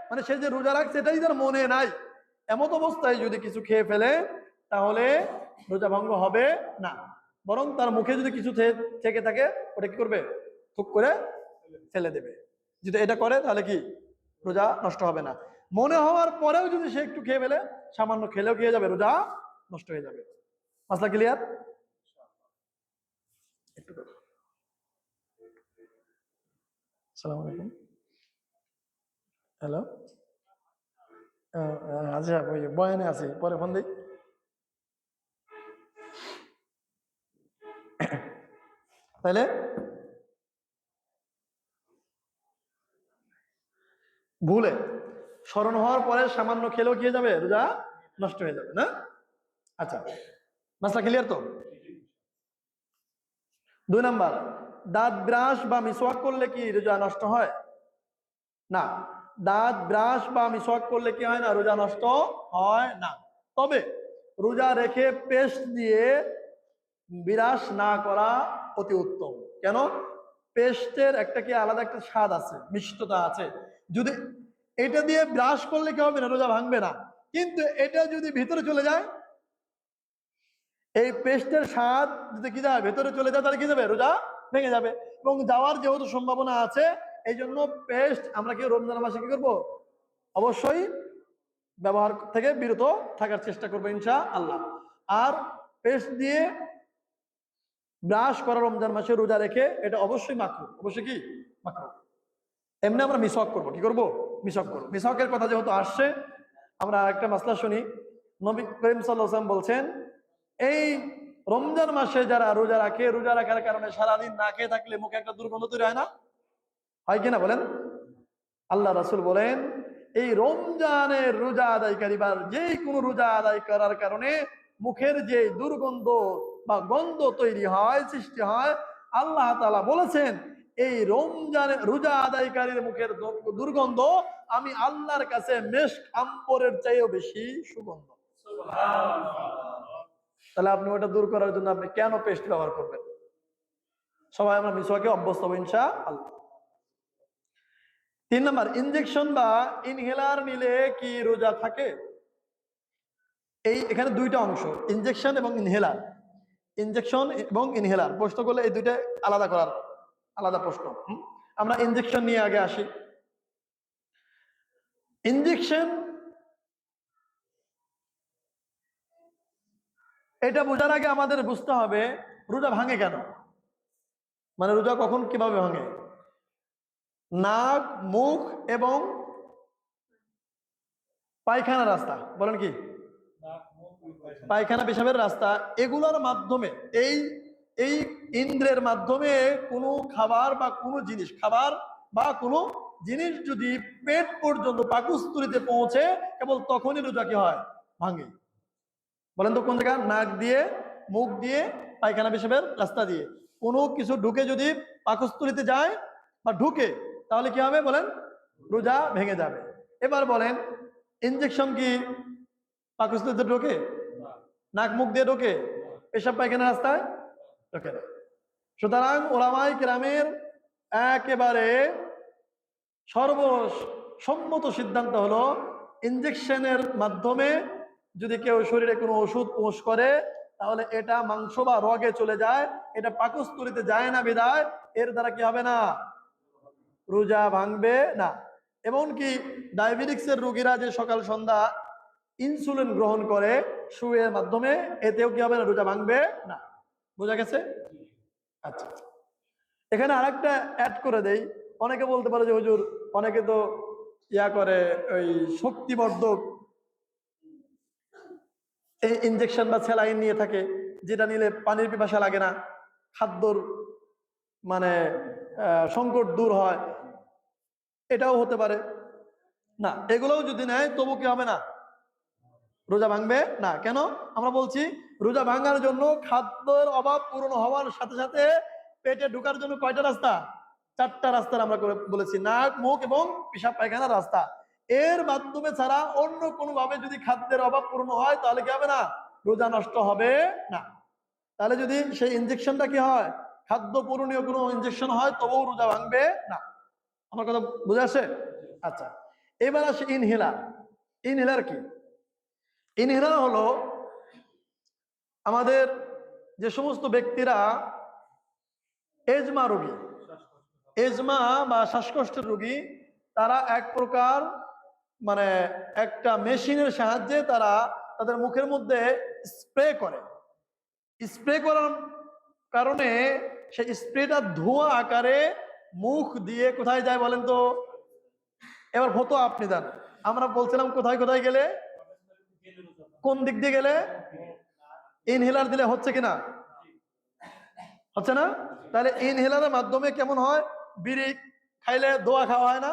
মানে সে যে রোজা রাখছে এটাই তার মনে নাই, এমত অবস্থায় যদি কিছু খেয়ে ফেলে তাহলে রোজা ভঙ্গ হবে না, বরং তার মুখে যদি কিছু থেকে থাকে ওটা কি করবে, থুক করে ফেলে দেবে। যদি এটা করে তাহলে কি রোজা নষ্ট হবে না। মনে হওয়ার পরেও যদি সে একটু খেয়ে ফেলে, সামান্য খেলেও কি হয়ে যাবে, রোজা নষ্ট হয়ে যাবে। মাসলা ক্লিয়ার? একটু আসসালামু আলাইকুম। হ্যালো, আচ্ছা ওই বয়ানে আছি, পরে ফোন দিই। তাইলে ভুলে স্মরণ হওয়ার পরে সামান্য খেলেও কি হয়ে যাবে, রোজা নষ্ট হয়ে যাবে না। আচ্ছা, মাসলা ক্লিয়ার তো? 2 নাম্বার, দাঁত ব্রাশ বা মিসওয়াক করলে কি রোজা নষ্ট হয়? না, দাঁত ব্রাশ বা মিসওয়াক করলে কি হয় না, রোজা নষ্ট হয় না। তবে রোজা রেখে পেস্ট দিয়ে বিরাস না করা অতি উত্তম। কেন? পেস্টের একটা কি আলাদা একটা স্বাদ আছে, মিষ্টতা আছে। যদি এটা দিয়ে ব্রাশ করলে কি হবে না, রোজা ভাঙবে না। কিন্তু এটা যদি ভিতরে চলে যায়, এই পেস্টের স্বাদ যদি কি যায় ভেতরে চলে যায়, তাহলে কি যাবে, রোজা ভেঙে যাবে। এবং যাওয়ার যেহেতু সম্ভাবনা আছে, এই জন্য পেস্ট আমরা কি রমজান মাসে কি করবো, অবশ্যই ব্যবহার থেকে বিরত থাকার চেষ্টা করবো ইনশাআল্লাহ। আর পেস্ট দিয়ে ব্রাশ করা রমজান মাসে রোজা রেখে এটা অবশ্যই মাকরুহ, অবশ্যই কি মাকরুহ। এমনি আমরা মিসওয়াক করবো, কি করবো, মিসওয়াক করবো। মিসওয়াকের কথা যেহেতু আসছে, আমরা একটা মাসলা শুনি। নবী করিম সাল্লাল্লাহু আলাইহি ওয়াসাল্লাম বলছেন, এই রমজান মাসে যারা রোজা রাখে, রোজা রাখার কারণে সারাদিন না খেয়ে থাকলে মুখে একটা দুর্গন্ধ তৈরি হয় না, হয় কিনা বলেন? আল্লাহ রাসূল বলেন, এই রমজানের রোজা আদায়কারী বা যে কোনো রোজা আদায় করার কারণে মুখের যে দুর্গন্ধ বা গন্ধ তৈরি হয়, সৃষ্টি হয়, আল্লাহ তাআলা বলেছেন এই রমজানের রোজা আদায়কারীর মুখের দুর্গন্ধ আমি আল্লাহর কাছে মেশক আম্বরের চাইও বেশি সুগন্ধ। তাহলে আপনি ওটা দূর করার জন্য আপনি কেন পেস্ট ব্যবহার করবেন? সবাই আমরা মিসওয়াকে অভ্যস্ত হব ইনশাআল্লাহ। 3 নাম্বার, ইনজেকশন বা ইনহেলার নিলে কি রোজা থাকে? এখানে 2টা অংশ, ইনজেকশন এবং ইনহেলার। ইনজেকশন এবং ইনহেলার প্রশ্ন করলে এই 2টা আলাদা করার আলাদা প্রশ্ন। আমরা ইনজেকশন নিয়ে আগে আসি। ইনজেকশন, এটা বোঝার আগে আমাদের বুঝতে হবে রোজা ভাঙে কেন, মানে রোজা কখন কিভাবে ভাঙে। নাক, মুখ এবং পায়খানা রাস্তা, বলেন কি, পায়খানা পেশাবের রাস্তা, এগুলোর মাধ্যমে এই এই ইন্দ্রের মাধ্যমে কোনো খাবার বা কোনো জিনিস, খাবার বা কোনো জিনিস যদি পেট পর্যন্ত পাকস্থলীতে পৌঁছে, কেবল তখনই রোজা কি হয়, ভাঙে। বলেন তো কোন জায়গা? নাক দিয়ে, মুখ দিয়ে, পায়খানা পেশাবের রাস্তা দিয়ে কোনো কিছু ঢুকে যদি পাকস্থলীতে যায় বা ঢুকে, তাহলে কি হবে বলেন, রোজা ভেঙে যাবে। এবার বলেন, ইনজেকশন কি পাকস্থলীতে ঢোকে? নাক মুখ দিয়ে ঢোকে? পেশাব পায়খানা রাস্তায় ঢোকে না। সুতরাং ওলামায়ে কেরামের একেবারে সর্বসম্মত সিদ্ধান্ত হলো, ইনজেকশনের মাধ্যমে যদি কেউ শরীরে কোনো ওষুধ প্রবেশ করে, তাহলে এটা মাংস বা রগে চলে যায়, এটা পাকস্থলীতে যায় না বিধায় এর দ্বারা কি হবে না, রোজা ভাঙবে না। এমনকি ডায়াবেটিক্সের রোগীরা যে সকাল সন্ধ্যা ইনসুলিন গ্রহণ করে সুয়ের মাধ্যমে, এতেও কি হবে না, রোজা ভাঙবে না। বোঝা গেছে? আচ্ছা, এখানে আরেকটা অ্যাড করে দেই। অনেকে বলতে পারে যে হুজুর, অনেকে তো ইয়া করে ওই শক্তিবর্ধক এই ইনজেকশন বা স্যালাইন নিয়ে থাকে, যেটা নিলে পানির পিপাসা লাগে না, খাদ্যর মানে সংকট দূর হয়। এটাও হতে পারে। না, এগুলোও যদি নেয় তবু কি হবে না, রোজা ভাঙবে না। কেন? আমরা বলছি রোজা ভাঙার জন্য খাদ্যের অভাব পূরণ হওয়ার সাথে সাথে পেটে ঢোকার জন্য কয়টা রাস্তা? 4টা রাস্তার আমরা বলেছি, নাক, মুখ এবং পেশাব পায়খানার রাস্তা। এর মাধ্যমে ছাড়া অন্য কোনো ভাবে যদি খাদ্যের অভাব পূরণ হয়, তাহলে কি হবে না, রোজা নষ্ট হবে না। তাহলে যদি সেই ইনজেকশনটা কি হয়, খাদ্য পূরণীয় কোনো ইনজেকশন হয়, তবুও রোজা ভাঙবে না। আমার কথা বুঝে আসে? আচ্ছা, এবার আসে ইনহেলার। ইনহেলার কি? ইনহেলার হলো আমাদের যে সমস্ত ব্যক্তিরা এজমা রোগী, এজমা বা শ্বাসকষ্টের রোগী, তারা এক প্রকার মানে একটা মেশিনের সাহায্যে তারা তাদের মুখের মধ্যে স্প্রে করে। স্প্রে করার কারণে সেই স্প্রেটা ধোঁয়া আকারে মুখ দিয়ে কোথায় যায় বলেন তো? এবার ভতো আপনি দেন। আমরা বলছিলাম কোথায় কোথায় গেলে, কোন দিক দিয়ে গেলে? ইনহেলার দিলে হচ্ছে কিনা? হচ্ছে না? তাহলে ইনহেলারের মাধ্যমে কেমন হয়? বিড়ি খাইলে দোয়া খাওয়া হয় না,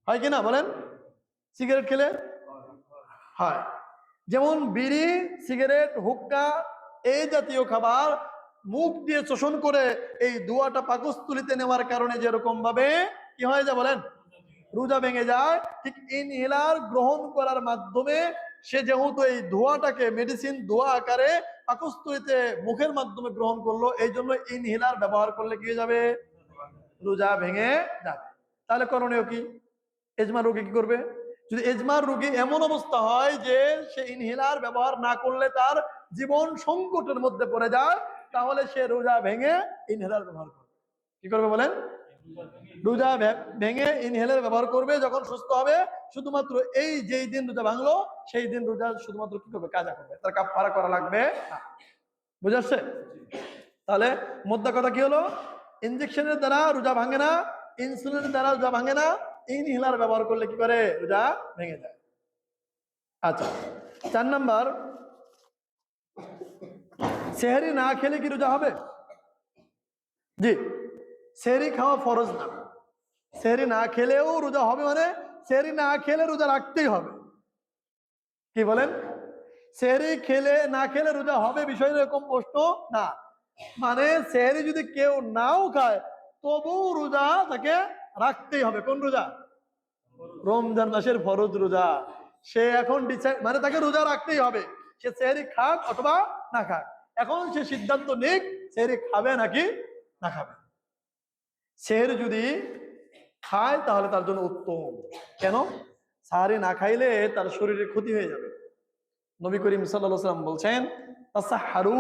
হয় কিনা বলেন? সিগারেট খেলে হয়। যেমন বিড়ি, সিগারেট, হুক্কা এই জাতীয় খাবার মুখ দিয়ে শোষণ করে এই ধোঁয়াটা পাকস্থলিতে নেওয়ার কারণে যেরকম ভাবে কি হয়ে যায় বলেন? রোজা ভেঙে যায়। ঠিক ইনহেলার গ্রহণ করার মাধ্যমে সে যেহেতু এই ধোঁয়াটাকে মেডিসিন ধোঁয়া আকারে পাকস্থলিতে মুখের মাধ্যমে গ্রহণ করলো, এই জন্য ইনহেলার ব্যবহার করলে কি হয়ে যাবে? রোজা ভেঙে যাবে। তাহলে করণীয় কি? এজমা রোগী কি করবে? যদি এজমার রোগী এমন অবস্থা হয় যে সে ইনহেলার ব্যবহার না করলে তার জীবন সংকটের মধ্যে পড়ে যায়, তাহলে সে রোজা ভেঙে ইনহেলার ব্যবহার করবে। কি করবে বলেন? রোজা ভেঙে ইনহেলার ব্যবহার করবে যখন সুস্থ হবে। শুধুমাত্র এই যেই দিন রোজা ভাঙলো সেই দিন রোজা শুধুমাত্র কি করবে? কাজা করবে, তার কাফারা করা লাগবে না। বুঝে আসছে? তাহলে মোদ্দা কথা কি হলো? ইনজেকশনের দ্বারা রোজা ভাঙে না, ইনসুলিনের দ্বারা রোজা ভাঙে না, ইনহেলার ব্যবহার করলে কি করে? রোজা ভেঙে যায়। আচ্ছা, 4 নাম্বার, সেহরি না খেলে কি রোজা হবে? জি, সেহরি খাওয়া ফরজ না। সেহরি না খেলেও রোজা হবে, মানে সেহরি না খেলে রোজা রাখতেই হবে। কি বলেন? সেহরি খেলে না খেলে রোজা হবে বিষয় এরকম প্রশ্ন না। মানে সেহরি যদি কেউ নাও খায় তবু রোজা তাকে রাখতেই হবে। কোন রোজা? রমজান মাসের ফরজ রোজা। সে এখন ডিসাইড, মানে তাকে রোজা রাখতেই হবে, সে সেহরি খাক অথবা না খাক। এখন সে সিদ্ধান্ত নিক সেহরি খাবে নাকি না খাবে। সেহরি যদি খায় তাহলে তার জন্য উত্তম। কেন? সাহারি না খাইলে তার শরীরের ক্ষতি হয়ে যাবে। নবী করিম সাল্লাল্লাহু আলাইহি ওয়াসাল্লাম বলছেন, তাসাহহারু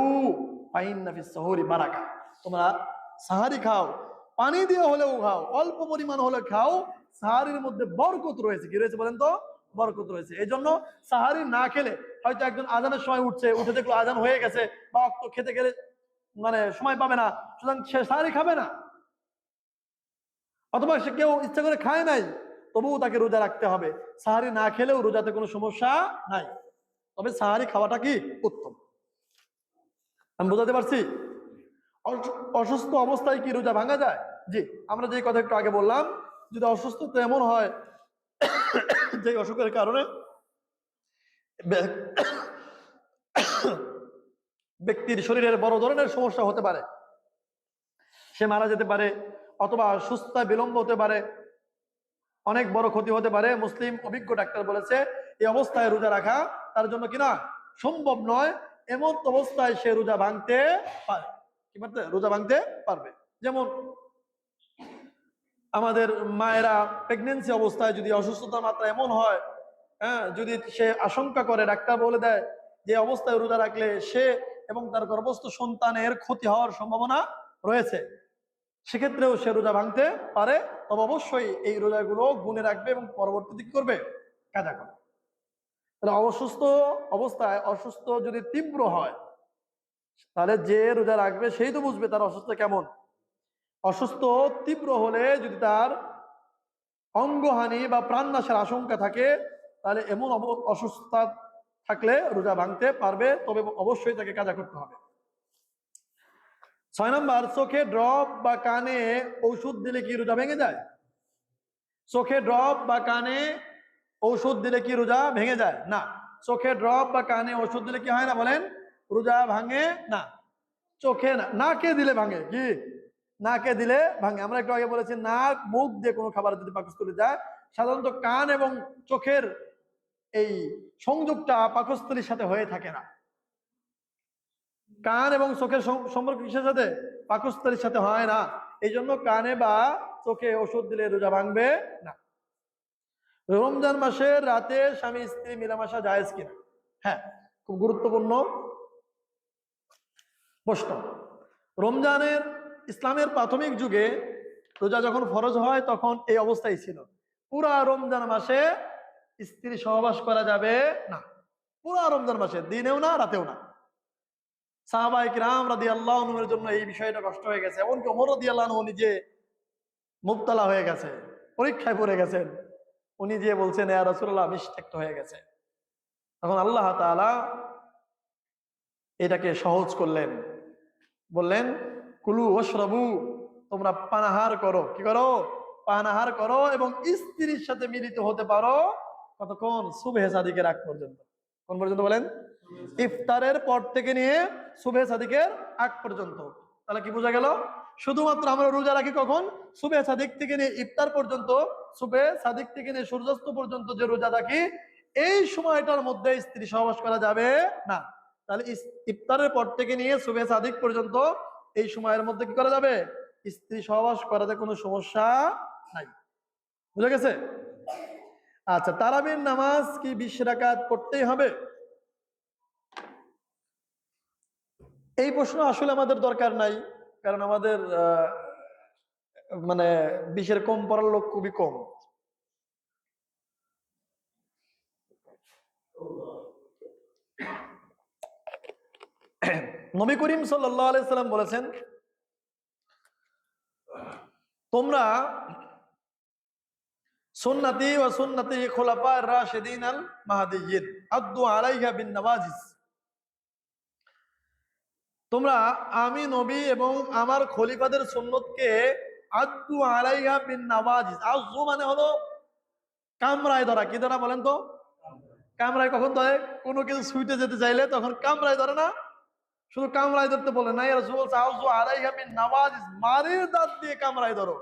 ফাইন্না ফিস সাহুরি বারাকা। তোমরা সাহারি খাও, পানি দিয়ে হলেও খাও, অল্প পরিমাণ হলে খাও, সাহারির মধ্যে বরকত রয়েছে। কি রয়েছে বলেন তো? বরকত রয়েছে। এই জন্য সাহারি না খেলে, হয়তো একজন আজানের সময় উঠছে, উঠে দেখলো আজান হয়ে গেছে বা অক্ত খেতে গেলে মানে সময় পাবে না, সুতরাং সে সাহারি খাবে না। অথবা সে কেউ ইচ্ছা করে খায় নাই, তবুও তাকে রোজা রাখতে হবে। সাহারি না খেলেও রোজাতে কোনো সমস্যা নাই, তবে সাহারি খাওয়াটা কি উত্তম। আমি বোঝাতে পারছি? অসুস্থ অবস্থায় কি রোজা ভাঙা যায়? জি, আমরা যে কথা একটু আগে বললাম, যদি অসুস্থতা এমন হয় যে অসুখের কারণে ব্যক্তির শরীরের বড় ধরনের সমস্যা হতে পারে, সে মারা যেতে পারে, অথবা সুস্থতায় বিলম্ব হতে পারে, অনেক বড় ক্ষতি হতে পারে, মুসলিম অভিজ্ঞ ডাক্তার বলেছে এই অবস্থায় রোজা রাখা তার জন্য কিনা সম্ভব নয়। এমন অবস্থায় সে রোজা ভাঙতে পারে। কি পারতে? রোজা ভাঙতে পারবে। যেমন আমাদের মায়েরা প্রেগনেন্সি অবস্থায় যদি অসুস্থতার মাত্রা এমন হয়, হ্যাঁ, যদি সে আশঙ্কা করে, ডাক্তার বলে দেয় যে অবস্থায় রোজা রাখলে সে এবং তার গর্ভস্থ সন্তানের ক্ষতি হওয়ার সম্ভাবনা রয়েছে, সেক্ষেত্রেও সে রোজা ভাঙতে পারে। তবে অবশ্যই এই রোজাগুলো গুনে রাখবে এবং পরবর্তীতে কি করবে? কাজা করবে। তাহলে অসুস্থ অবস্থায়, অসুস্থ যদি তীব্র হয়, তাহলে যে রোজা রাখবে সেই তো বুঝবে তার অসুস্থ কেমন। অসুস্থ তীব্র হলে যদি তার অঙ্গহানি বা প্রাণনাশের আশঙ্কা থাকে, তাহলে এমন অসুস্থতা থাকলে রোজা ভাঙতে পারবে, তবে অবশ্যই তাকে কাজা করতে হবে। 6 নাম্বার, চোখে ড্রপ বা কানে ঔষধ দিলে কি রোজা ভেঙে যায়? চোখে ড্রপ বা কানে ঔষধ দিলে কি রোজা ভেঙে যায়? না। চোখে ড্রপ বা কানে ওষুধ দিলে কি হয় না বলেন? রোজা ভাঙে না। চোখে না, নাকে দিলে ভাঙে। কি? নাকে দিলে ভাঙে। আমরা একটু আগে বলেছি নাক মুখ দিয়ে কোনো খাবার যদি পাকস্থলী যায়, সাধারণত কান এবং চোখের এই সংযোগটা পাকস্থলীর সাথে হয়ে থাকে না। কান এবং চোখের সম্পর্ক কিসের সাথে? পাকস্থলীর সাথে হয় না। এই জন্য কানে বা চোখে ওষুধ দিলে রোজা ভাঙবে না। রমজান মাসের রাতে স্বামী স্ত্রী মিলামেশা জায়েজ কিনা? হ্যাঁ, খুব গুরুত্বপূর্ণ। প্রশ্ন, রমজানের ইসলামের প্রাথমিক যুগে রোজা যখন ফরজ হয় তখন এই অবস্থাই ছিল, পুরা রমজান মাসে স্ত্রী সহবাস করা যাবে না, পুরা রমজান মাসে, দিনেও না রাতেও না। সাহাবায়ে কিরাম রাদিয়াল্লাহু আনহুর জন্য এই বিষয়টা কষ্ট হয়ে গেছে, এমনকি ওমর রাদিয়াল্লাহু আনহু নিজে মুবতালা হয়ে গেছে, পরীক্ষায় পড়ে গেছেন। উনি যে বলছেন ইয়া রাসূলুল্লাহ আমি সিক্ত হয়ে গেছে। তখন আল্লাহ তাআলা এটাকে সহজ করলেন, বললেন কুলু ওয়াশরাবু, তোমরা পানাহার করো। কি করো? পানাহার করো এবং স্ত্রীর সাথে মিলিত হতে পারো কতক্ষণ? সুবহে সাদিকের আগ পর্যন্ত। কোন পর্যন্ত বলেন? ইফতারের পর থেকে নিয়ে সুবহে সাদিকের আগ পর্যন্ত। তাহলে কি বোঝা গেল? শুধুমাত্র আমরা রোজা রাখি কখন? সুবহে সাদিক থেকে নিয়ে ইফতার পর্যন্ত, সুবহে সাদিক থেকে নিয়ে সূর্যাস্ত পর্যন্ত যে রোজা রাখি, এই সময়টার মধ্যে স্ত্রী সহবাস করা যাবে না। তাহলে ইফতারের পর থেকে নিয়ে সুবহে সাদিক পর্যন্ত এই সময়ের মধ্যে কি করা যাবে? স্ত্রী সহবাস করাতে কোনো সমস্যা নাই। বুঝা গেছে? আচ্ছা, তারাবির নামাজ কি 20 রাকাত পড়তেই হবে? এই প্রশ্ন আসলে আমাদের দরকার নাই, কারণ আমাদের মানে 20-এর কম পড়ার লোক খুবই কম। নবী করিম সাল্লাল্লাহু আলাইহি সাল্লাম বলেছেন, তোমরা সুন্নতি ওয়া সুন্নতি খুলাফায়ে রাশিদিন আল মাহদিয়্যিন আদ্দু আলাইহা বিন নওয়াজিজ, তোমরা আমি নবী এবং আমার খলিফাদের সুন্নতকে আদ্দু আলাইহা বিন নওয়াজিজ, আযু মানে হলো কামরায় ধরা। কি ধরা বলেন তো? কামরায় কখন ধরে? কোনো কিছু ছুঁইতে যেতে চাইলে তখন কামরায় ধরে না? শুধু কামরায় ধরতে বলে নাই, রাসূল সাল্লাল্লাহু আলাইহি ওয়াসাল্লাম নওয়াজিজ, মারির দাঁত দিয়ে কামরায় ধরো।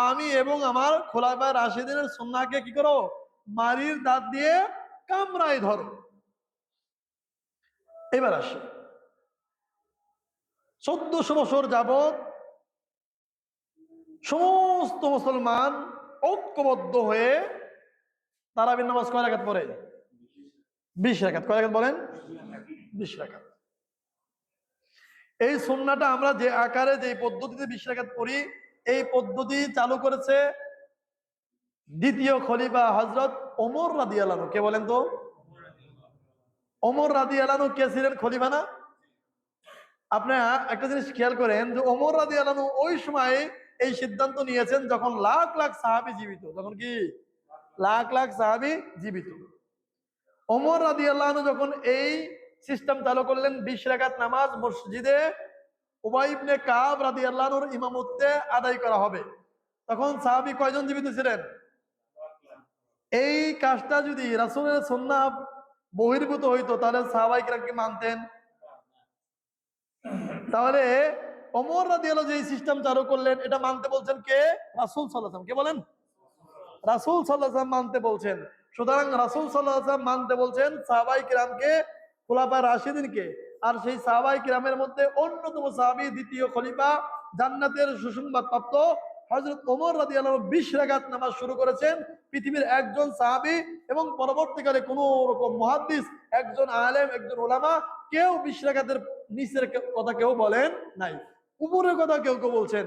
আমি এবং আমার খোলাফায়ে রাশিদিনের সুন্নাহকে কি করো? মারির দাঁত দিয়ে কামরায় ধরো। এবার আসি, 1400 বছর যাবত সমস্ত মুসলমান ঐক্যবদ্ধ হয়ে তারাবির নামাজ কয় রাকাত পড়ে? 20 রাকাত। কয় রাকাত বলেন? 20 রাকাত। এই সুন্নাহটা আমরা যে আকারে, যে পদ্ধতিতে 20 রাকাত পড়ি, এই পদ্ধতি চালু করেছে দ্বিতীয় খলিফা হযরত ওমর রাদিয়াল্লাহু আনহু। কে বলেন তো? ওমর রাদিয়াল্লাহু আনহু কে ছিলেন? খলিফা না? আপনারা একটা জিনিস খেয়াল করেন যে ওমর রাদিয়াল্লাহু আনহু ওই সময় এই সিদ্ধান্ত নিয়েছেন যখন লাখ লাখ সাহাবী জীবিত। যখন কি লাখ লাখ সাহাবী জীবিত। ওমর রাদিয়াল্লাহু আনহু যখন এই সিস্টেম চালু করলেন, 20 রাকাত নামাজ মসজিদে উবাই ইবনে কাব রাদিয়াল্লাহু আনহুর ইমামতে আদায় করা হবে, তখন সাহাবী কয়জন জীবিত ছিলেন? এই কাজটা যদি রাসূলের সুন্নাহ বহির্ভূত হইতো তাহলে সাহাবায়ে কেরাম কি মানতেন? তাহলে ওমর রাদিয়াল্লাহু যে সিস্টেম চালু করলেন, এটা মানতে বলছেন কে? রাসূল সাল্লাল্লাহু আলাইহি ওয়াসাল্লাম। কে বলেন? রাসূল সাল্লাল্লাহু আলাইহি ওয়াসাল্লাম মানতে বলছেন। সুতরাং রাসূল সাল্লাল্লাহু আলাইহি ওয়াসাল্লাম মানতে বলছেন সাহাবায়ে কিরামকে, খুলাফায়ে রাশিদিনকে। আর সেই সাহাবায়ে কিরামের মধ্যে অন্যতম সাহাবী, দ্বিতীয় খলিফা, জান্নাতের সুসংবাদ প্রাপ্ত হযরত ওমর রাদিয়াল্লাহু আনহু 20 রাকাত নামাজ শুরু করেছেন। পৃথিবীর একজন সাহাবী এবং পরবর্তীকালে কোন রকম মুহাদ্দিস, একজন আলেম, একজন উলামা কেউ 20 রাকাতের নিচের কথা কেউ বলেন নাই। উপরের কথা কেউ কেউ বলছেন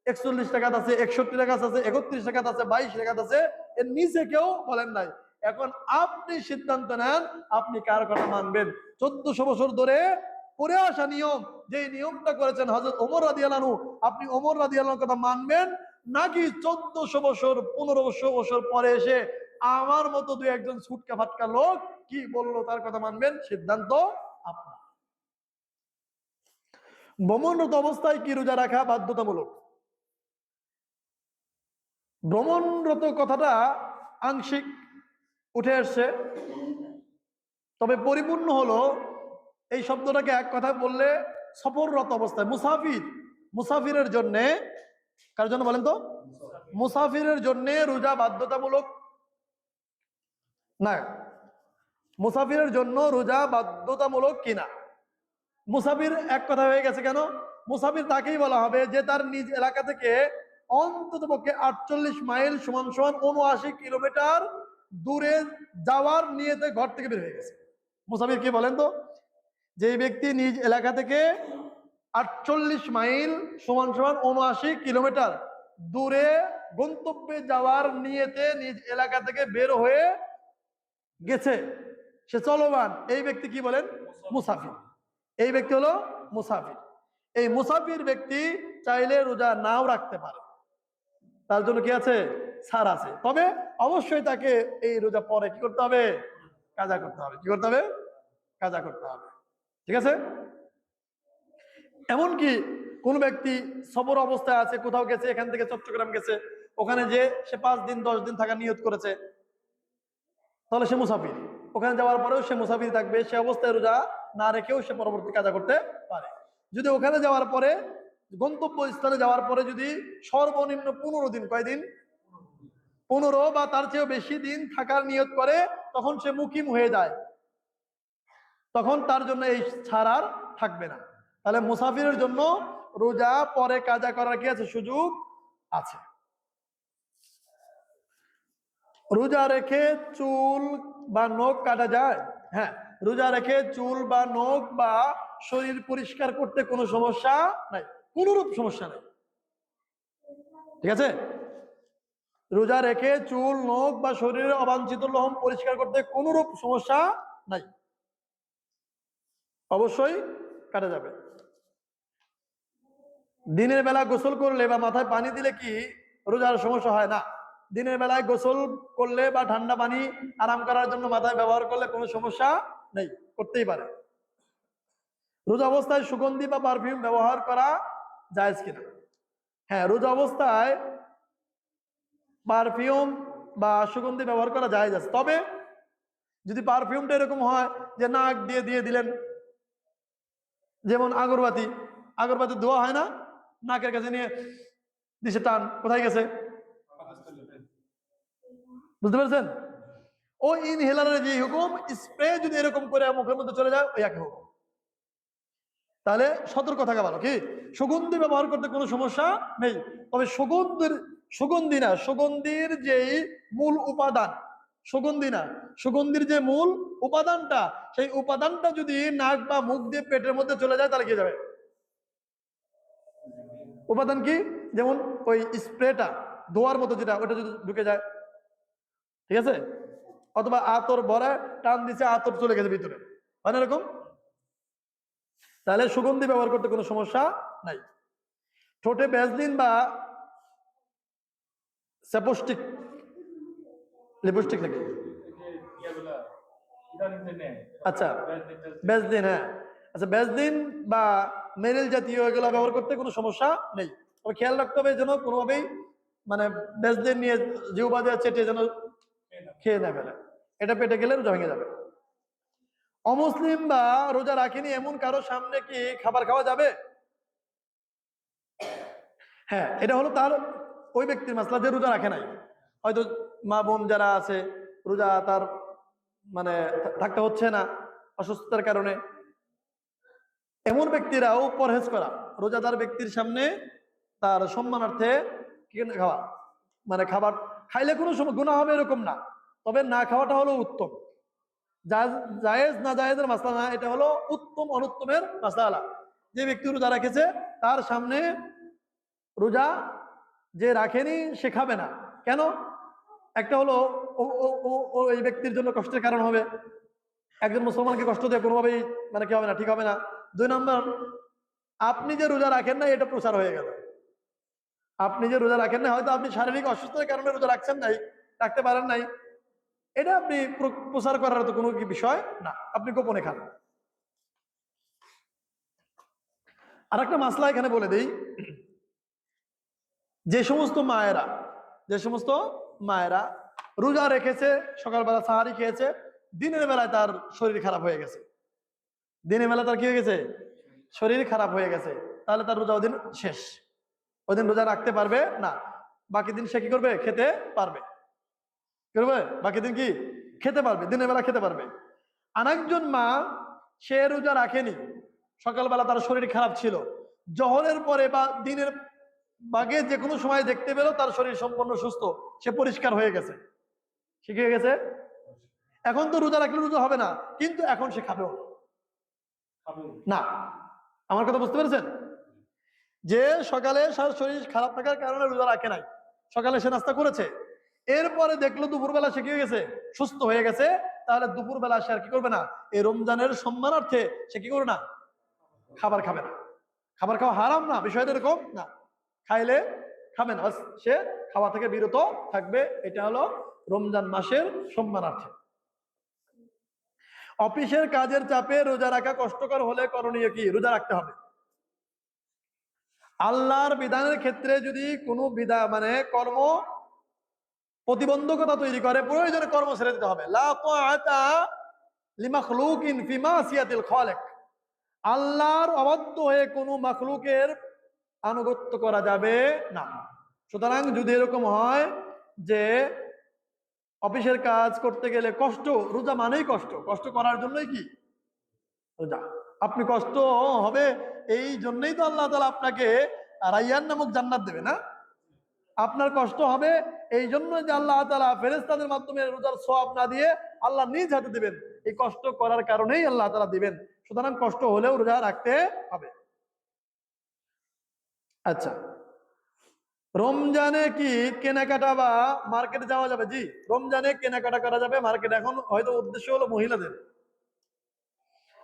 41 রাকাত আছে, 61 রাকাত আছে, 31 রাকাত আছে, 22 রাকাত আছে, এর নিচে কেউ বলেন নাই। এখন আপনি সিদ্ধান্ত নেন আপনি কার কথা মানবেন। 1400 বছর ধরে পড়ে আসা নিয়ম, যে নিয়মটা করেছেন হযরত ওমর রাদিয়াল্লাহু আনহু, আপনি ওমর রাদিয়াল্লাহু আনহুর কথা মানবেন নাকি 1400 বছর 1500 বছর পরে এসে আমার মতো দুই একজন ছুটকা ফাটকা লোক কি বললো তার কথা মানবেন? সিদ্ধান্ত আপনার। ভ্রমণরত অবস্থায় কি রোজা রাখা বাধ্যতামূলক? ভ্রমণরত কথাটা আংশিক উঠে আসছে, তবে পরিপূর্ণ হলো এই শব্দটাকে এক কথা বললে সফররত অবস্থায়, মুসাফির, মুসাফিরের জন্য, কার জন্য বলেন তো? মুসাফিরের জন্য রোজা বাধ্যতামূলক না। মুসাফিরের জন্য রোজা বাধ্যতামূলক কিনা? মুসাফির এক কথা হয়ে গেছে কেন? মুসাফির তাকেই বলা হবে যে তার নিজ এলাকা থেকে অন্তত পক্ষে 48 মাইল সমান সমান 79 কিলোমিটার দূরে যাওয়ার নিয়তে ঘর থেকে বের হয়ে গেছে। মুসাফির কি বলেন তো? যে ব্যক্তি নিজ এলাকা থেকে 48 মাইল সমান সমান 79 কিলোমিটার দূরে গন্তব্যে যাওয়ার নিয়তে নিজ এলাকা থেকে বের হয়ে গেছে, সে চলমান, এই ব্যক্তি কি বলেন? মুসাফির। এই ব্যক্তি হলো মুসাফির। এই মুসাফির ব্যক্তি চাইলে রোজা নাও রাখতে পারে, তার জন্য কি আছে? ছাড় আছে। তবে অবশ্যই তাকে এই রোজা পরে কি করতে হবে? কাজা করতে হবে। কি করতে হবে? কাজা করতে হবে। ঠিক আছে? এমনকি কোন ব্যক্তি সফর অবস্থায় আছে, কোথাও গেছে, এখান থেকে চট্টগ্রাম গেছে, ওখানে যে সে 5 দিন 10 দিন থাকা নিয়ত করেছে, তাহলে সে মুসাফির। ওখানে যাওয়ার পরেও সে মুসাফির থাকবে, সে অবস্থায় রোজা না রেখেও সে পরবর্তী কাজা করতে পারে। যদি ওখানে যাওয়ার পরে, গন্তব্য স্থানে যাওয়ার পরে যদি সর্বনিম্ন 15 দিন, কয়দিন? 15 বা তার চেয়েও বেশি দিন থাকার নিয়ত করে, তখন সে মুকিম হয়ে যায়, তখন তার জন্য এই ছাড় আর থাকবে না। তাহলে মুসাফিরের জন্য রোজা পরে কাজা করার কি আছে? সুযোগ আছে। রোজা রেখে চুল বা নখ কাটা যায়? হ্যাঁ, রোজা রেখে চুল বা নখ বা শরীর পরিষ্কার করতে কোনো সমস্যা নাই, কোনরূপ সমস্যা নেই। ঠিক আছে? রোজা রেখে চুল, নখ বা শরীরের অবাঞ্ছিত লোম পরিষ্কার করতে কোনরূপ সমস্যা নাই, অবশ্যই কাটা যাবে। দিনের বেলা গোসল করলে বা মাথায় পানি দিলে কি রোজার সমস্যা হয়? না। দিনের বেলায় গোসল করলে বা ঠান্ডা পানি আরাম করার জন্য মাথায় ব্যবহার করলে কোনো সমস্যা নেই, করতেই পারে। রোজা অবস্থায় সুগন্ধি বা পারফিউম ব্যবহার করা জায়েজ কিনা? হ্যাঁ, রোজা অবস্থায় পারফিউম বা সুগন্ধি ব্যবহার করা জায়েজ আছে। তবে যদি পারফিউমটা এরকম হয় যে নাক দিয়ে দিয়ে দিলেন, যেমন আগরবাতি, আগরবাতি ধোয়া হয় না, নাকের কাছে নিয়ে দিছে টান, কোথায় গেছে? বুঝতে পারছেন? ও ইনহেলারের যে হুকুম, স্প্রে যদি এরকম করে মুখের মধ্যে চলে যায়, ওই একই হুকুম। তাহলে সতর্ক থাকা ভালো। কি? সুগন্ধি ব্যবহার করতে কোনো সমস্যা নেই, তবে সুগন্ধি না, সুগন্ধির যেই মূল উপাদান, সুগন্ধি না, সুগন্ধির যে মূল উপাদানটা, সেই উপাদানটা যদি নাক বা মুখ দিয়ে পেটের মধ্যে চলে যায়, তাহলে কি যাবে? উপাদান কি? যেমন ওই স্প্রেটা ধোয়ার মতো যেটা, ওটা যদি ঢুকে যায়, ঠিক আছে? অথবা আতর ভরা টান দিছে, আতর চলে গেছে ভিতরে, হয় না এরকম? তাহলে সুগন্ধি ব্যবহার করতে কোনো সমস্যা নাই। ঠোঁটে ভ্যাসলিন বা স্যাপোস্টিক, লিপস্টিক নাকি? আচ্ছা, ভ্যাসলিন, হ্যাঁ, আচ্ছা, ভ্যাসলিন বা মেরিল জাতীয় এগুলো ব্যবহার করতে কোনো সমস্যা নেই। তবে খেয়াল রাখতে হবে যেন কোনোভাবেই মানে ভ্যাসলিন নিয়ে জিহ্বা দিয়ে চেটে যেন খেয়ে না ফেলে, এটা পেটে গেলে রোজা ভেঙে যাবে। অমুসলিম বা রোজা রাখেনি এমন কারো সামনে কি খাবার খাওয়া যাবে? হ্যাঁ, এটা হলো তার ওই ব্যক্তির মাসলা যে রোজা রাখে নাই, হয়তো মা বোন যারা আছে, রোজা তার মানে থাকতে হচ্ছে না অসুস্থতার কারণে, এমন ব্যক্তিরাও পরহেজ করা, রোজাদার ব্যক্তির সামনে তার সম্মানার্থে কি খাওয়া, মানে খাবার খাইলে কোনো সময় গুনাহ হবে এরকম না, তবে না খাওয়াটা হলো উত্তম। জায়েজ না জায়েজের মাসলা না, এটা হলো উত্তম অনুত্তমের মাসলা। যে ব্যক্তি রোজা রেখেছে তার সামনে রোজা যে রাখেনি সে খাবে না। কেন? একটা হলো ও এই ব্যক্তির জন্য কষ্টের কারণ হবে, একজন মুসলমানকে কষ্ট দিয়ে কোনোভাবেই মানে কি হবে না, ঠিক হবে না। 2 নম্বর, আপনি যে রোজা রাখেন না এটা প্রচার হয়ে গেল। আপনি যে রোজা রাখেন না, হয়তো আপনি শারীরিক অসুস্থতার কারণে রোজা রাখছেন নাই, রাখতে পারেন নাই, এটা আপনি প্রচার করার তো কোনো বিষয় না, আপনি গোপনে খান। আর একটা মাসলা এখানে বলে দেই, যে সমস্ত মায়েরা রোজা রেখেছে, সকালবেলা সাহারি খেয়েছে, দিনের বেলায় তার শরীর খারাপ হয়ে গেছে, দিনের বেলা তার কি হয়ে গেছে? শরীর খারাপ হয়ে গেছে, তাহলে তার রোজা ওদিন শেষ, ওদিন রোজা রাখতে পারবে না। বাকি দিন সে কি করবে? খেতে পারবে, করবে বাকি দিন কি খেতে পারবে, দিনের বেলা খেতে পারবে। আরেকজন মা, সে রোজা রাখেনি, সকালবেলা তার শরীর খারাপ ছিল, জহরের পরে বা দিনের বাগে যে কোনো সময় দেখতে পেল তার শরীর সম্পূর্ণ সুস্থ, সে পরিষ্কার হয়ে গেছে, শিখে গেছে, এখন তো রোজা রাখলে রোজা হবে না, কিন্তু এখন সে খাবেও না। আমার কথা বুঝতে পেরেছেন? যে সকালে শরীর খারাপ থাকার কারণে রোজা রাখে নাই, সকালে সে নাস্তা করেছে, এরপরে দেখলো দুপুরবেলা সে কি হয়ে গেছে, সুস্থ হয়ে গেছে, তাহলে দুপুরবেলা সে আর কি করবে না, এই রমজানের সম্মানার্থে সে কি করবে না, খাবার খাবে না। খাবার খাওয়া হারাম না, বিষয়টা এরকম না, খাইলে খাবে না, সে খাওয়া থেকে বিরত থাকবে। এটা হলো রমজান মাসের সম্মানার্থে। অফিসের কাজের চাপে রোজা রাখা কষ্টকর হলে করণীয় কি? রোজা রাখতে হবে। আল্লাহর বিধানের ক্ষেত্রে যদি কোনো বিধান মানে কর্ম প্রতিবন্ধকতা তৈরি করে, প্রয়োজনে কর্ম ছেড়ে দিতে হবে। লা তাআতা লিমাখলুকিন ফি মাসিয়াতিল খালিক। আল্লাহর অবাধ্য হয়ে কোনো মাখলুকের আনুগত্য করা যাবে না। সুতরাং যদি এরকম হয় যে অফিসের কাজ করতে গেলে কষ্ট, রোজা মানেই কষ্ট, কষ্ট করার জন্যই কি রোজা। আপনি কষ্ট হবে এই জন্যই তো আল্লাহ তাআলা আপনাকে রাইয়ান নামক জান্নাত দেবে না। আপনার কষ্ট হবে এই জন্য যে আল্লাহ তাআলা ফেরেশতাদের মাধ্যমে রোজার সওয়াব না দিয়ে আল্লাহ নিজ হাতে দিবেন, এই কষ্ট করার কারণেই আল্লাহ তাআলা দিবেন। সুতরাং কষ্ট হলেও রোজা রাখতে হবে। আচ্ছা, রমজানে কি কেনাকাটা বা মার্কেটে যাওয়া যাবে? জি, রমজানে কেনাকাটা করা যাবে মার্কেটে। এখন হয়তো উদ্দেশ্য হলো মহিলাদের,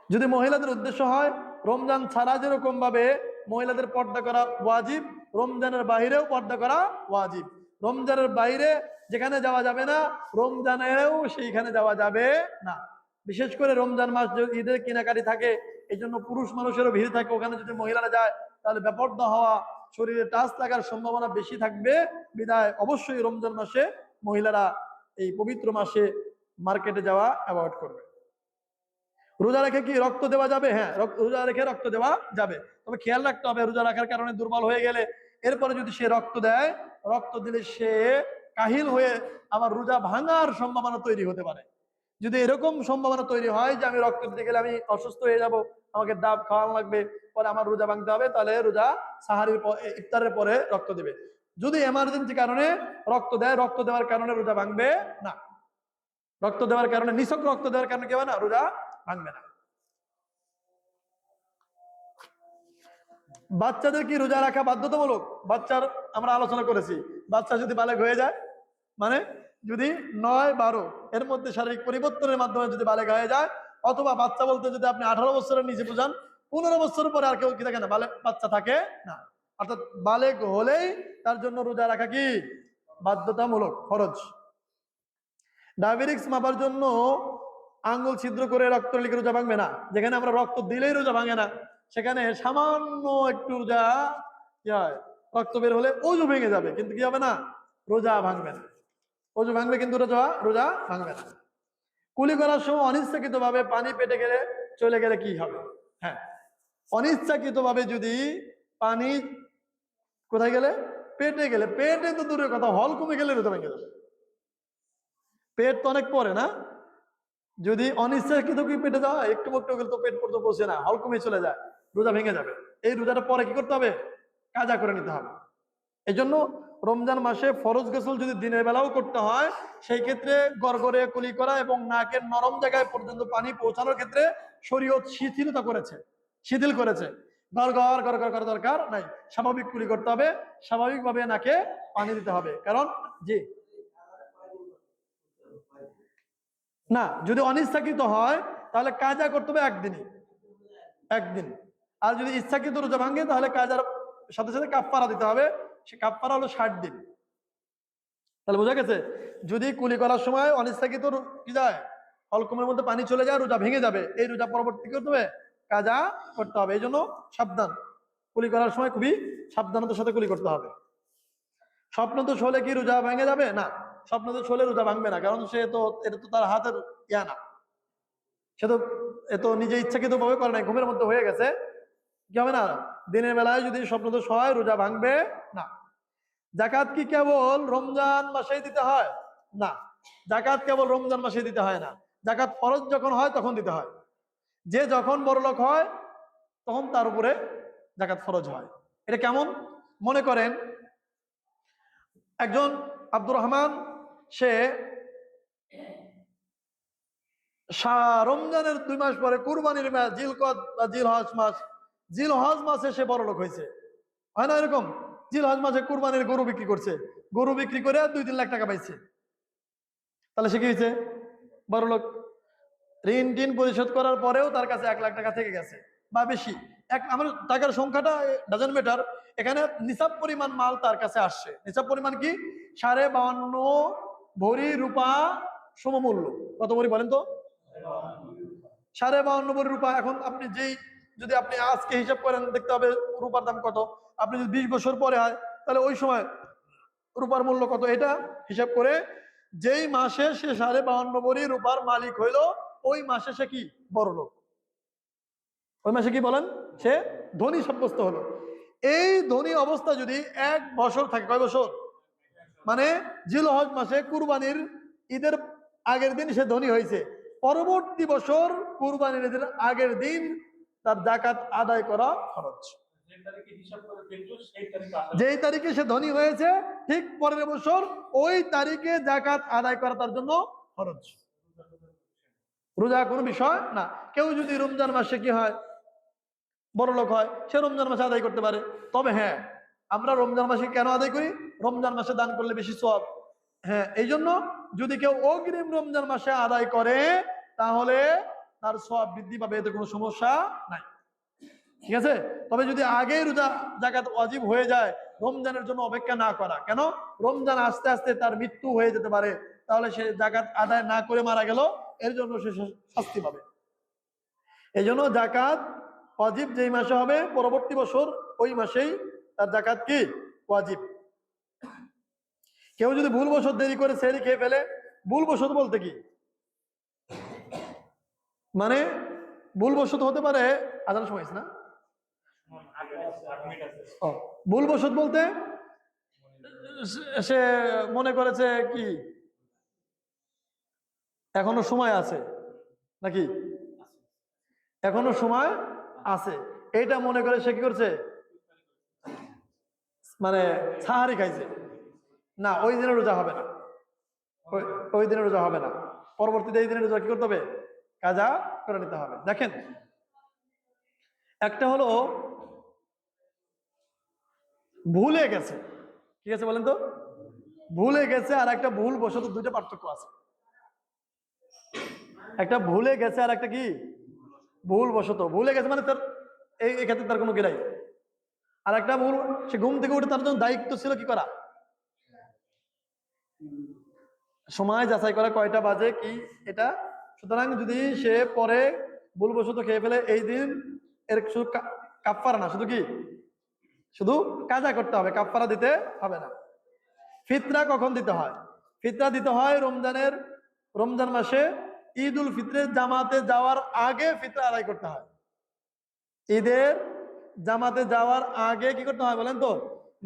যদি মহিলাদের উদ্দেশ্য হয়, রমজান ছাড়া যেরকম ভাবে মহিলাদের পর্দা করা ওয়াজিব, রমজানের বাইরেও পর্দা করা ওয়াজিব। রমজানের বাইরে যেখানে যাওয়া যাবে না, রমজানেও সেইখানে যাওয়া যাবে না। বিশেষ করে রমজান মাস ঈদের কেনাকাটি থাকে, এই জন্য পুরুষ মানুষেরও ভিড় থাকে, ওখানে যদি মহিলারা যায় তাহলে বেপর্দা হওয়া, শরীরে টাচ লাগার সম্ভাবনা বেশি থাকবে। বিধায় অবশ্যই রমজান মাসে মহিলারা এই পবিত্র মাসে মার্কেটে যাওয়া অ্যাভয়েড করবে। রোজা রেখে কি রক্ত দেওয়া যাবে? হ্যাঁ, রোজা রেখে রক্ত দেওয়া যাবে, তবে খেয়াল রাখতে হবে রোজা রাখার কারণে দুর্বল হয়ে গেলে এরপরে যদি সে রক্ত দেয়, রক্ত দিলে সে কাহিল হয়ে আবার রোজা ভাঙার সম্ভাবনা তৈরি হতে পারে। যদি এরকম সম্ভাবনা তৈরি হয় যে আমি রক্ত দিতে গেলে আমি অসুস্থ হয়ে যাব, আমাকে ডাব খাওয়ানো লাগবে, পরে আমার রোজা ভাঙতে হবে, তাহলে রোজা সাহারির ইফতারের পরে রক্ত দেবে। যদি এমার্জেন্সি কারণে রক্ত দেয়, রক্ত দেওয়ার কারণে রোজা ভাঙবে না। রক্ত দেওয়ার কারণে, নিছক রক্ত দেওয়ার কারণে কি হবে না, রোজা ভাঙবে না। বাচ্চাদের কি রোজা রাখা বাধ্যতামূলক? বাচ্চার আমরা আলোচনা করেছি, বাচ্চা যদি বালেগ হয়ে যায়, মানে যদি 9-12 এর মধ্যে শারীরিক পরিবর্তনের মাধ্যমে যদি বালেগ হয়ে যায়, অথবা বাচ্চা বলতে যদি আপনি 18 বছরের নিচে বোঝান, 15 বছর পরে আর কেউ কি থাকে না, বাচ্চা থাকে না। অর্থাৎ বালেগ হলেই তার জন্য রোজা রাখা কি বাধ্যতামূলক, ফরজ। ডায়াবেটিক্স মাপার জন্য আঙ্গুল ছিদ্র করে রক্ত লিখে রোজা ভাঙবে না। যেখানে আমরা রক্ত দিলেই রোজা ভাঙে না, সেখানে সামান্য একটু রোজা কি হয়, রক্ত বের হলে ওযু ভেঙে যাবে, কিন্তু কি হবে না, রোজা ভাঙবে না। ওযু ভাঙবে কিন্তু রোজা ভাঙবে না। কুলি করার সময় অনিচ্ছাকৃত ভাবে পানি পেটে গেলে চলে গেলে কি হবে? হ্যাঁ, অনিচ্ছাকৃত ভাবে যদি পানি কোথায় গেলে, পেটে গেলে, পেটে তো দূরের কথা, হল কমে গেলে রোজা ভেঙে যাবে। পেট তো অনেক পরে না, যদি অনিচ্ছাকৃত কি পেটে যাওয়া, একটু মুক্ত গেলে তো পেট পর্যন্ত পৌঁছে না, হলকমে চলে যায়, রোজা ভেঙে যাবে। এই রোজাটা পরে কি করতে হবে, কাজা করে নিতে হবে। এই জন্য রমজান মাসে ফরজ গোসল যদি দিনের বেলাও করতে হয়, সেই ক্ষেত্রে গড়গড়ে কুলি করা এবং নাকের নরম জায়গায় পর্যন্ত পানি পৌঁছানোর ক্ষেত্রে শরীয়ত শিথিল করেছে। গড় গড় গড় গড় করার দরকার নাই, স্বাভাবিক কুলি করতে হবে, স্বাভাবিকভাবে নাকে পানি দিতে হবে। কারণ জি না, যদি অনিচ্ছাকৃত হয় তাহলে কাজা করতে হবে একদিন। আর যদি ইচ্ছাকৃত রোজা ভাঙে তাহলে কাজার সাথে সাথে কাফফারা দিতে হবে, সে কাফফারা হলো 60 দিন। তাহলে বোঝা গেছে, যদি কুলি করার সময় অনিচ্ছাকৃত কি যায়, হলকমের মধ্যে পানি চলে যায়, রোজা ভেঙে যাবে, এই রোজা পরবর্তী করতে হবে, কাজা করতে হবে। এই জন্য সাবধান, কুলি করার সময় খুবই সাবধানতার সাথে কুলি করতে হবে। স্বপ্নদোষ হলে কি রোজা ভেঙে যাবে? না, স্বপ্নদোষ হলে রোজা ভাঙবে না, কারণ সে তো, এটা তো তার হাতের ইয়া না, সে তো এত নিজে ইচ্ছাকৃত ভাবে করে নাই, ঘুমের মধ্যে হয়ে গেছে, কি হবে না, দিনের বেলায় যদি স্বপ্নদোষ হয় রোজা ভাঙবে না। যাকাত কি কেবল রমজান মাসেই দিতে হয়? না, যাকাত কেবল রমজান মাসে দিতে হয় না, যাকাত ফরজ যখন হয় তখন দিতে হয়। যে যখন বড়লোক হয় তখন তার উপরে যাকাত ফরজ হয়। এটা কেমন? মনে করেন একজন আব্দুর রহমান, সে রমজানের 2 মাস পরে কুরবানির মাস জিলকদ বা জিলহজ মাসে সে বড়লোক হয়েছে, হয় না এরকম? জিলহজ মাসে কুরবানির গরু বিক্রি করছে, গরু বিক্রি করে 2-3 লাখ টাকা পাইছে, তাহলে সে কি হয়েছে? বড় লোক। ঋণ টিন পরিশোধ করার পরেও তার কাছে 1 লাখ টাকা থেকে গেছে বা বেশি, আমার টাকার সংখ্যাটা ডাজন্ট ম্যাটার, এখানে নিসাব পরিমাণ মাল তার কাছে আসছে। নিসাব পরিমাণ কি? 52.5 ভরি রূপা সমমূল্য। কত ভরি বলেন তো? 52.5 ভরি রূপা। এখন আপনি যদি আপনি আজকে হিসাব করেন দেখতে হবে রূপার দাম কত। আপনি যদি 20 বছর পরে হয় তাহলে ওই সময় রূপার মূল্য কত, এটা হিসাব করে যেই মাসে সে 52.5 ভরি রূপার মালিক হইল, ওই মাসে সে কি? বড় লোক। ওই মাসে কি বলেন? সে ধনী সাব্যস্ত হলো। এই ধনী অবস্থা যদি 1 বছর থাকে, কয় বছর? মানে জিলহজ মাসে কুরবানির ঈদের আগের দিন সে ধনী হয়েছে, পরবর্তী বছর কুরবানির ঈদের আগের দিন তার যাকাত আদায় করা খরচ। যেই তারিখে সে ধনী হয়েছে ঠিক পরের বছর ওই তারিখে যাকাত আদায় করা তার জন্য খরচ। রোজা কোনো বিষয় না। কেউ যদি রমজান মাসে কি হয়, বড় লোক হয়, সে রমজান মাসে আদায় করতে পারে। তবে হ্যাঁ, আমরা রমজান মাসে কেন আদায় করি? রমজান মাসে দান করলে বেশি সওয়াব। হ্যাঁ, এই জন্য যদি কেউ অগ্রিম রমজান মাসে আদায় করে তাহলে তার সওয়াব বৃদ্ধি পাবে, এতে কোনো সমস্যা নাই। ঠিক আছে? তবে যদি আগেই রোজা যাকাত ওয়াজিব হয়ে যায়, রমজানের জন্য অপেক্ষা না করা। কেন? রমজান আস্তে আস্তে তার মৃত্যু হয়ে যেতে পারে, তাহলে সে যাকাত আদায় না করে মারা গেল, এর জন্য সে শাস্তি পাবে। এই জন্য যাকাত ওয়াজিব যেই মাসে হবে পরবর্তী বছর ওই মাসেই তার যাকাত কি? ওয়াজিব। কেউ যদি ভুলবশত দেরি করে সেহরি খেয়ে ফেলে, ভুলবশত বলতে কি মানে ভুলবশত হতে পারে, আজানের সময় না, ভুলবশত বলতে সে মনে করেছে কি এখনো সময় আছে, নাকি এখনো সময় আছে, এইটা মনে করে সে কি করছে, মানে সাহারি খাইছে, না ওই দিনে রোজা হবে না, ওই দিনে রোজা হবে না। পরবর্তীতে এই দিনে রোজা কি করতে হবে? কাজা করে নিতে হবে। দেখেন, একটা হলো ভুলে গেছে, ঠিক আছে বলেন তো, ভুলে গেছে আর একটা ভুল বশত, দুইটা পার্থক্য আছে। একটা ভুলে গেছে আর একটা কি ভুল বশত। ভুলে গেছে মানে তার এই ক্ষেত্রে তার কোনো কি নাই। আর একটা ভুল, সে ঘুম থেকে উঠে তার জন্য দায়িত্ব ছিল কি করা, সময় যাচাই করা কয়টা বাজে কি এটা। সুতরাং যদি সে পরে ভুলবশত খেয়ে ফেলে এই দিন, এর শুধু কাফারা না, শুধু কি, শুধু কাজা করতে হবে, কাফারা দিতে হবে না। ফিতরা কখন দিতে হয়? ফিতরা দিতে হয় রমজান মাসে ঈদ উল ফিতরের জামাতে যাওয়ার আগে ফিতরা আদায় করতে হয়। ঈদের জামাতে যাওয়ার আগে কি করতে হয় বলেন তো?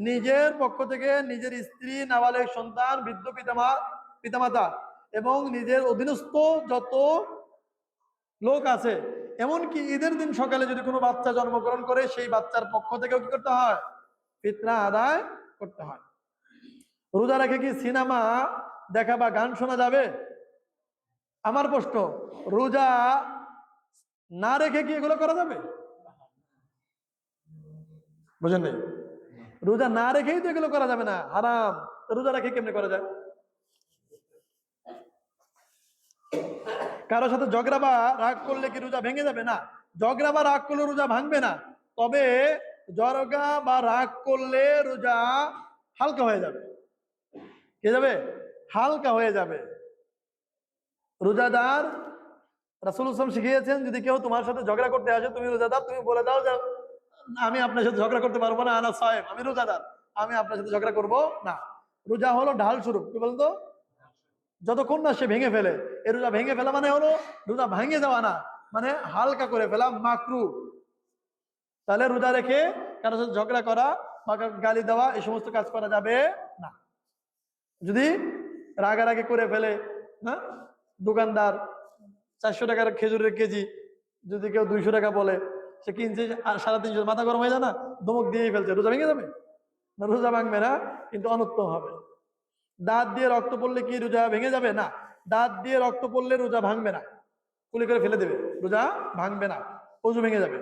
নিজের পক্ষ থেকে নিজের স্ত্রী, নাবালেগ সন্তান, বৃদ্ধ পিতামাতা এবং নিজের অধীনস্থ যত লোক আছে, এমনকি ঈদের দিন সকালে যদি কোনো বাচ্চা জন্মগ্রহণ করে সেই বাচ্চার পক্ষ থেকেও কি করতে হয়? ফিতরা আদায় করতে হয়। রোজা রেখে কি সিনেমা দেখা বা গান শোনা যাবে? আমার প্রশ্ন, রোজা না রেখে কি এগুলো করা যাবে? বুঝেন নাই? রোজা না রেখেই তো এগুলো করা যাবে না, হারাম। রোজা রেখে কেমনে করা যায়? কারোর সাথে ঝগড়া বা রাগ করলে কি রোজা ভেঙে যাবে? না, ঝগড়া বা রাগ করলে রোজা ভাঙবে না। তবে ঝগড়া বা রাগ করলে রোজা হালকা হয়ে যাবে। কে যাবে? হালকা হয়ে যাবে। রোজাদার, রাসূল সাল্লাল্লাহু আলাইহি ওয়াসাল্লাম শিখিয়েছেন, যদি কেউ তোমার সাথে ঝগড়া করতে আসে, তুমি রোজাদার, তুমি বলে দাও যে আমি আপনার সাথে ঝগড়া করতে পারবো না, আনা সায়েম, আমি রোজাদার, আমি আপনার সাথে ঝগড়া করবো না। রোজা হলো ঢাল স্বরূপ, কি বলতো, যতক্ষণ না সে ভেঙে ফেলে। এই রোজা ভেঙে ফেলা মানে হলো রোজা ভাঙে যাওয়া না, মানে হালকা করে ফেলা, মাকরু। তাহলে রোজা রেখে কারোর সাথে ঝগড়া করা বা গালি দেওয়া এই সমস্ত কাজ করা যাবে না। যদি রাগারাগি করে ফেলে, না, দোকানদার 400 টাকার খেজুরের কেজি যদি কেউ 200 টাকা বলে, সে কিনছে 350, মাথা গরম হয়ে যায় না, ধমক দিয়েই ফেলছে, রোজা ভেঙে যাবে না? রোজা ভাঙবে না, কিন্তু অনুত্তম হবে। দাঁত দিয়ে রক্ত পড়লে কি রোজা ভেঙে যাবে? না, দাঁত দিয়ে রক্ত পড়লে রোজা ভাঙবে না, কুলি করে ফেলে দেবে, রোজা ভাঙবে না, ওযু ভেঙে যাবে।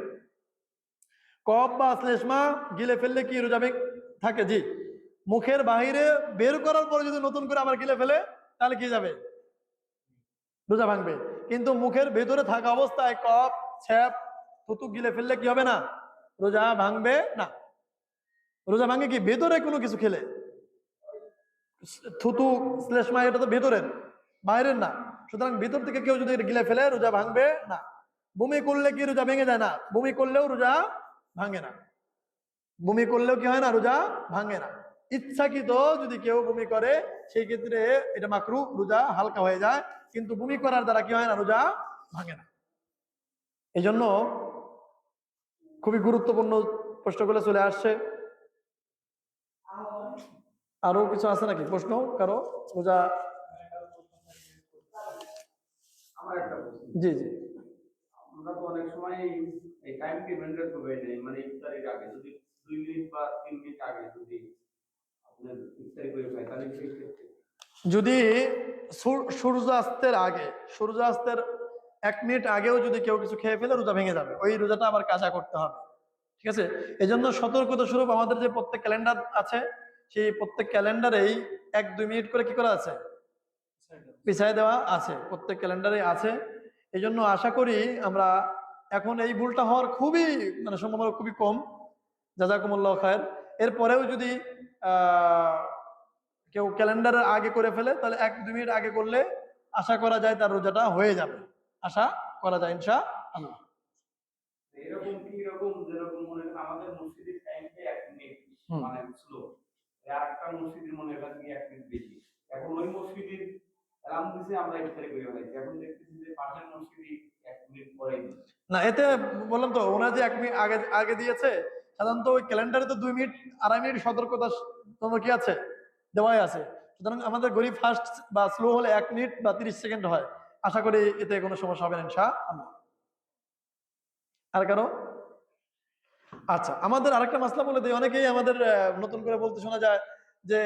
কফ বা শ্লেষ্মা গিলে ফেললে কি রোজা থাকে? জি। মুখের বাহিরে বের করার পরে যদি নতুন করে আবার গিলে ফেলে তাহলে কি যাবে? রোজা ভাঙবে। কিন্তু মুখের ভেতরে থাকা অবস্থায় কফ, ছ্যাপ, থুতু গিলে ফেললে কি হবে না? রোজা ভাঙবে না। রোজা ভাঙে কি? ভেতরে কোনো কিছু খেলে। থুতু, শ্লেষ্মা এটা তো ভেতরের, বাইরের না। সুতরাং ভেতর থেকে কেউ যদি গিলে ফেলে রোজা ভাঙবে না। বমি করলে কি রোজা ভেঙে যায় না? বমি করলেও রোজা ভাঙে না। বমি করলেও কি হয় না? রোজা ভাঙে না। ইচ্ছাকৃত যদি কেউ বমি করে সেই ক্ষেত্রে এটা মাকরু, রোজা হালকা হয়ে যায়। কিন্তু বমি করার দ্বারা কি হয় না? রোজা ভাঙে না। এই জন্য খুবই গুরুত্বপূর্ণ প্রশ্নগুলো চলে আসছে। আরো কিছু আছে নাকি প্রশ্ন কারো? রোজা, জি জি। আমরা তো অনেক সময় এই টাইম কে মেনটেন করবে না, মানে ইফতারির আগে যদি 2 মিনিট বা 3 মিনিট আগে যদি আপনার ইফতারি করে ফেলে তাহলে সেই ক্ষেত্রে যদি সূর্যাস্তের আগে, সূর্যাস্তের 1 মিনিট আগেও যদি কেউ কিছু খেয়ে ফেলে রোজা ভেঙে যাবে, ওই রোজাটা আবার কাজা করতে হবে। ঠিক আছে? এই জন্য সতর্কতা স্বরূপ আমাদের যে প্রত্যেক ক্যালেন্ডার আছে সেই প্রত্যেক ক্যালেন্ডারেই 1-2 মিনিট করে কি করা আছে? পিছায় দেওয়া আছে, প্রত্যেক ক্যালেন্ডারে আছে। এই জন্য আশা করি আমরা এখন এই ভুলটা হওয়ার খুবই মানে সম্ভাবনা খুবই কম। জাযাকুমুল্লাহ খায়ের। এরপরেও যদি কেউ ক্যালেন্ডারের আগে করে ফেলে তাহলে 1-2 মিনিট আগে করলে আশা করা যায় তার রোজাটা হয়ে যাবে। আশা করা যায় ইনশাআল্লাহ। এরকম কি এরকম যেরকম মনে করেন আমাদের মসজিদের টাইমটা 1 মিনিট মানে স্লো, আর একটা মসজিদের মনে করেন 1 মিনিট বেশি। এখন ওই মসজিদের অ্যালার্ম দিছে আমরা ইফতারি করে ফেলাইছি, এখন দেখতেছি যে পাশের মসজিদে 1 মিনিট পরে দিচ্ছে না, এতে বললাম তো ওনার যে 1 মিনিট আগে আগে দিয়েছে, সাধারণত ওই ক্যালেন্ডারে তো 2 মিনিট 2.5 মিনিট সতর্কতা তোমার কি আছে, দেওয়াই আছে। সুতরাং আমাদের গরিব ফাস্ট বা স্লো হলে 1 মিনিট বা 30 সেকেন্ড হয়। আশা করি এতে কোনো সমস্যা হবে না ইনশাআল্লাহ। আর কারো? আচ্ছা, আমাদের আরেকটা মাসলা বলে দিই। অনেকেই আমাদের নতুন করে বলতে শোনা যায় যে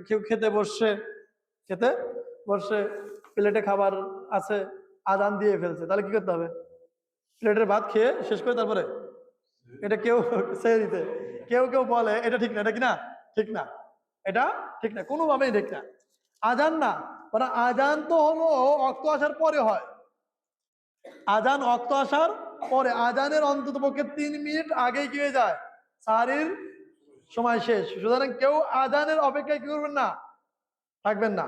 কেউ খেতে বসছে, খেতে বসছে, প্লেটে খাবার আছে, আজান দিয়ে ফেলছে, তাহলে কি করতে হবে? প্লেটের ভাত খেয়ে শেষ করে তারপরে এটা কেউ ছেড়ে দিতে। কেউ কেউ বলে এটা ঠিক না, এটা কি না? ঠিক না, এটা ঠিক না, কোনোভাবেই ঠিক না। আজান না, মানে আজান তো হলো অক্ত আসার পরে হয়। আজান অক্ত আসার পরে, আজানের অন্তত পক্ষে 3 মিনিট আগেই কি হয়ে যায়? সাহারির সময় শেষ। সুতরাং কেউ আজানের অপেক্ষায় কি করবেন না, থাকবেন না।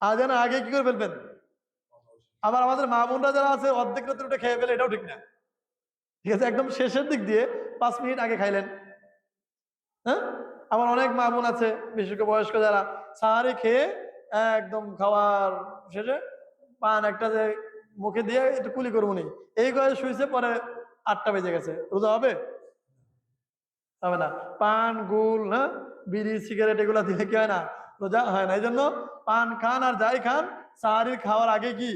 আজানের আগে কি করে ফেলবেন। আবার আমাদের মা বোনরা যারা আছে অর্ধেক রাত্রে উঠে খেয়ে ফেলে, এটাও ঠিক না। ঠিক আছে? একদম শেষের দিক দিয়ে 5 মিনিট আগে খাইলেন। হ্যাঁ, আমার অনেক মা বোন আছে বিশেষ করে বয়স্ক যারা সাহারি খেয়ে একদম খাওয়ার শেষে পান একটা যে মুখে দিয়ে একটু কুলি করবো নি এই করে শুয়েছে, পরে 8টা বেজে গেছে, রোজা হবে? হবে না। পান, গুল, হ্যাঁ, বিড়ি, সিগারেট এগুলা দিলে কি হয় না? রোজা হয় না। এই জন্য পান খান আর যাই খান সাহারির খাওয়ার আগে কি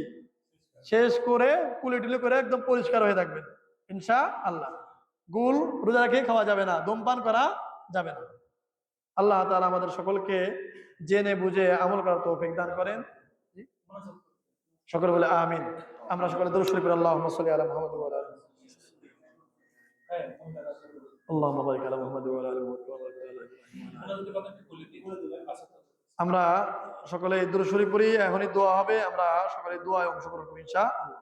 শেষ করে কুলি টুলি করে একদম পরিষ্কার হয়ে থাকবেন ইনশাআল্লাহ। গুল রোজা রেখে খাওয়া যাবে না, ধূমপান করা যাবে না। আল্লাহ তাআলা আমাদের সকলকে জেনে বুঝে আমল করার তৌফিক দান করেন। সকলে বলে আমিন। আমরা সকলে দরুদ শরীফ পড়ি, আল্লাহুম্মা সাল্লি আলা মুহাম্মাদ ওয়া আলা আলি আল্লাহুম্মা বারিক আলা মুহাম্মাদ ওয়া আলা আলি মুহাম্মাদ। আমরা সকলে দরুদ শরীফ পড়ি, এখনই দোয়া হবে, আমরা সকলে দোয়ায় অংশগ্রহণ করব ইনশাআল্লাহ।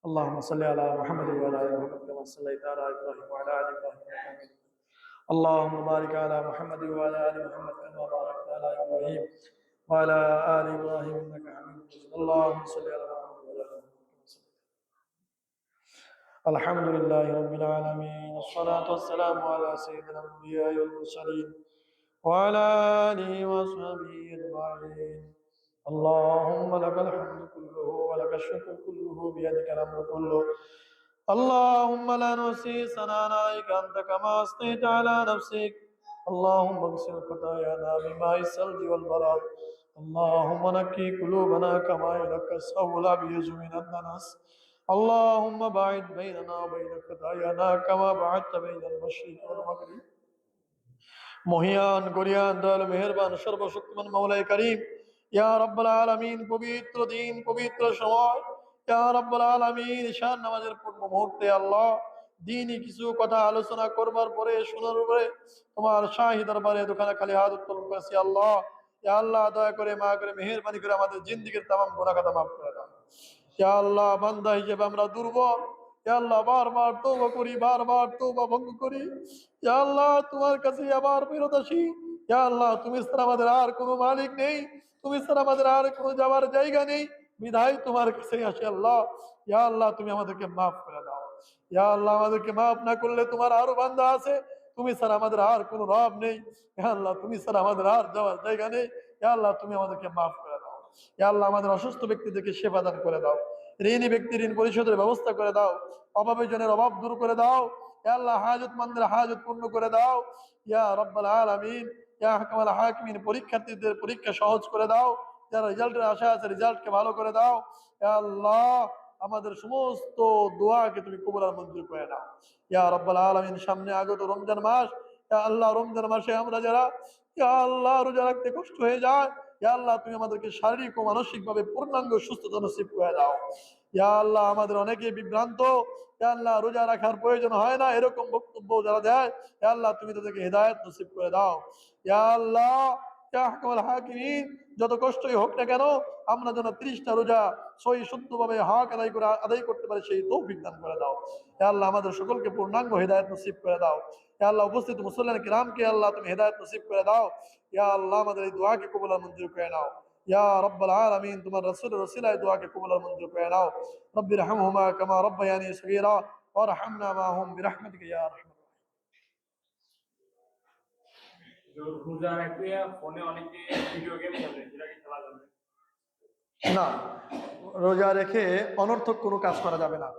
اللهم صل على محمد وعلى ال محمد كما صليت على ابراهيم وعلى ال ابراهيم انك حميد مجيد. اللهم بارك على محمد وعلى ال محمد كما باركت على ابراهيم وعلى ال ابراهيم انك حميد مجيد. اللهم صل على محمد وعلى ال محمد كما صليت. الحمد لله رب العالمين، والصلاة والسلام على سيد الانبياء والمرسلين وعلى اله وصحبه اجمعين. اللهم لك الحمد كله ولك الشكر كله، بيدك الامر كله. اللهم لا نحصي ثناء عليك انت كما اثنيت على نفسك. اللهم اغسل خطايانا بماء الثلج والبرد. اللهم نقي قلوبنا كما ينقى الثوب الابيض من الدنس. اللهم باعد بيننا وبين خطايانا كما بعدت بين المشرق والمغرب. মহিয়ান গরিয়ান দয়ালু মেহেরবান সর্বশক্তিমান মাওলায়ে কারীম, ইয়া রাব্বুল আলামিন, পবিত্র দিন পবিত্র সময়, ইয়া রাব্বুল আলামিন, ঈশান নামাজের পূর্ব মুহূর্তে আল্লাহ দিনই কিছু কথা আলোচনা করবার পরে শোনার পরে তোমার শাহী দরবারে দুখানা খালি হাত উত্তোলন করেছি আল্লাহ, ইয়া আল্লাহ দয়া করে মা করে মেহেরবানি করে আমাদের জিন্দেগীর তামাম গুনাহ খাতা মাফ করে দাও। ইয়া আল্লাহ বান্দা হিসেবে আমরা দুর্বল, ইয়া আল্লাহ বারবার তওবা করি, বারবার তওবা ভঙ্গ করি। ইয়া আল্লাহ তোমার কাছে আবার ফেরত আসি। ইয়া আল্লাহ তুমি ছাড়া আমাদের আর কোনো মালিক নেই, তুমি ছাড়া আমাদের আর কোনো যাওয়ার জায়গা নেই, বিধায় তোমার কাছে আসি আল্লাহ। ইয়া আল্লাহ তুমি আমাদেরকে মাফ করে দাও। ইয়া আল্লাহ আমাদেরকে মাফ না করলে তোমার আরো বান্দা আছে, তুমি ছাড়া আমাদের আর কোনো রব নেই। ইয়া আল্লাহ তুমি ছাড়া আমাদের আর যাওয়ার জায়গা নেই। ইয়া আল্লাহ তুমি আমাদেরকে মাফ করে দাও। ইয়া আল্লাহ আমাদের অসুস্থ ব্যক্তিদেরকে সেবা দান করে দাও, ঋণী ব্যক্তি ঋণ পরিশোধের ব্যবস্থা করে দাও, অভাবী জনের অভাব দূর করে দাও। ইয়া আল্লাহ হাজতমন্দের হাজত পূর্ণ করে দাও। ইয়া রব্বাল আলামিন, ইয়া হাকামাল হাকিমিন, পরীক্ষার্থীদের পরীক্ষা সহজ করে দাও, যারা রেজাল্টের আশা আছে রেজাল্টকে ভালো করে দাও। ইয়া আল্লাহ আমাদের সমস্ত দোয়াকে তুমি কবুল আর মঞ্জুর করে নাও। ইয়া রব্বাল আলামিন, সামনে আগত রমজান মাস, ইয়া আল্লাহ রমজান মাসে আমরা যারা ইয়া আল্লাহ রোজা রাখতে কষ্ট হয়ে যায়, ইয়া আল্লাহ তুমি আমাদেরকে শারীরিক ও মানসিক ভাবে পূর্ণাঙ্গ সুস্থতা নসিব করে দাও। ইয়া আল্লাহ আমাদের অনেকে বিভ্রান্ত, ইয়া আল্লাহ রোজা রাখার প্রয়োজন হয় না এরকম বক্তব্য যারা দেয়, ইয়া আল্লাহ তুমি তাদেরকে হেদায়েত নসিব করে দাও। ইয়া আল্লাহ, ইয়া হাকামাল হাকিমিন, যত কষ্টই হোক না কেন আমরা যেন 30টা রোজা সহি শুদ্ধভাবে হক আদায় করতে পারি সেই তৌফিক দান করে দাও। ইয়া আল্লাহ আমাদের সকলকে পূর্ণাঙ্গ হেদায়েত নসিব করে দাও। ইয়া আল্লাহ উপস্থিত মুসল্লিয়ান কিরামকে আল্লাহ তুমি হেদায়েত নসিব করে দাও। ইয়া আল্লাহ আমাদের এই দোয়াকে কবুল আর মঞ্জুর করে নাও। ইয়া রাব্বাল আলামিন, তোমার রাসূলের ওসিলায় দোয়াকে কবুল আর মঞ্জুর করে নাও। রব্বির হামহুমা কামা রাব্বায়ানি সগীরা ওয়ারহামনা মাহুম বিরহমাতিকা ইয়া আরহামার রোজা রাখলে ফোনে অনেকে ভিডিও গেম খেলে, সেটা কি খেলা যাবে? রাহিমিন। না, রোজা রেখে অনর্থক কোনো কাজ করা যাবে না।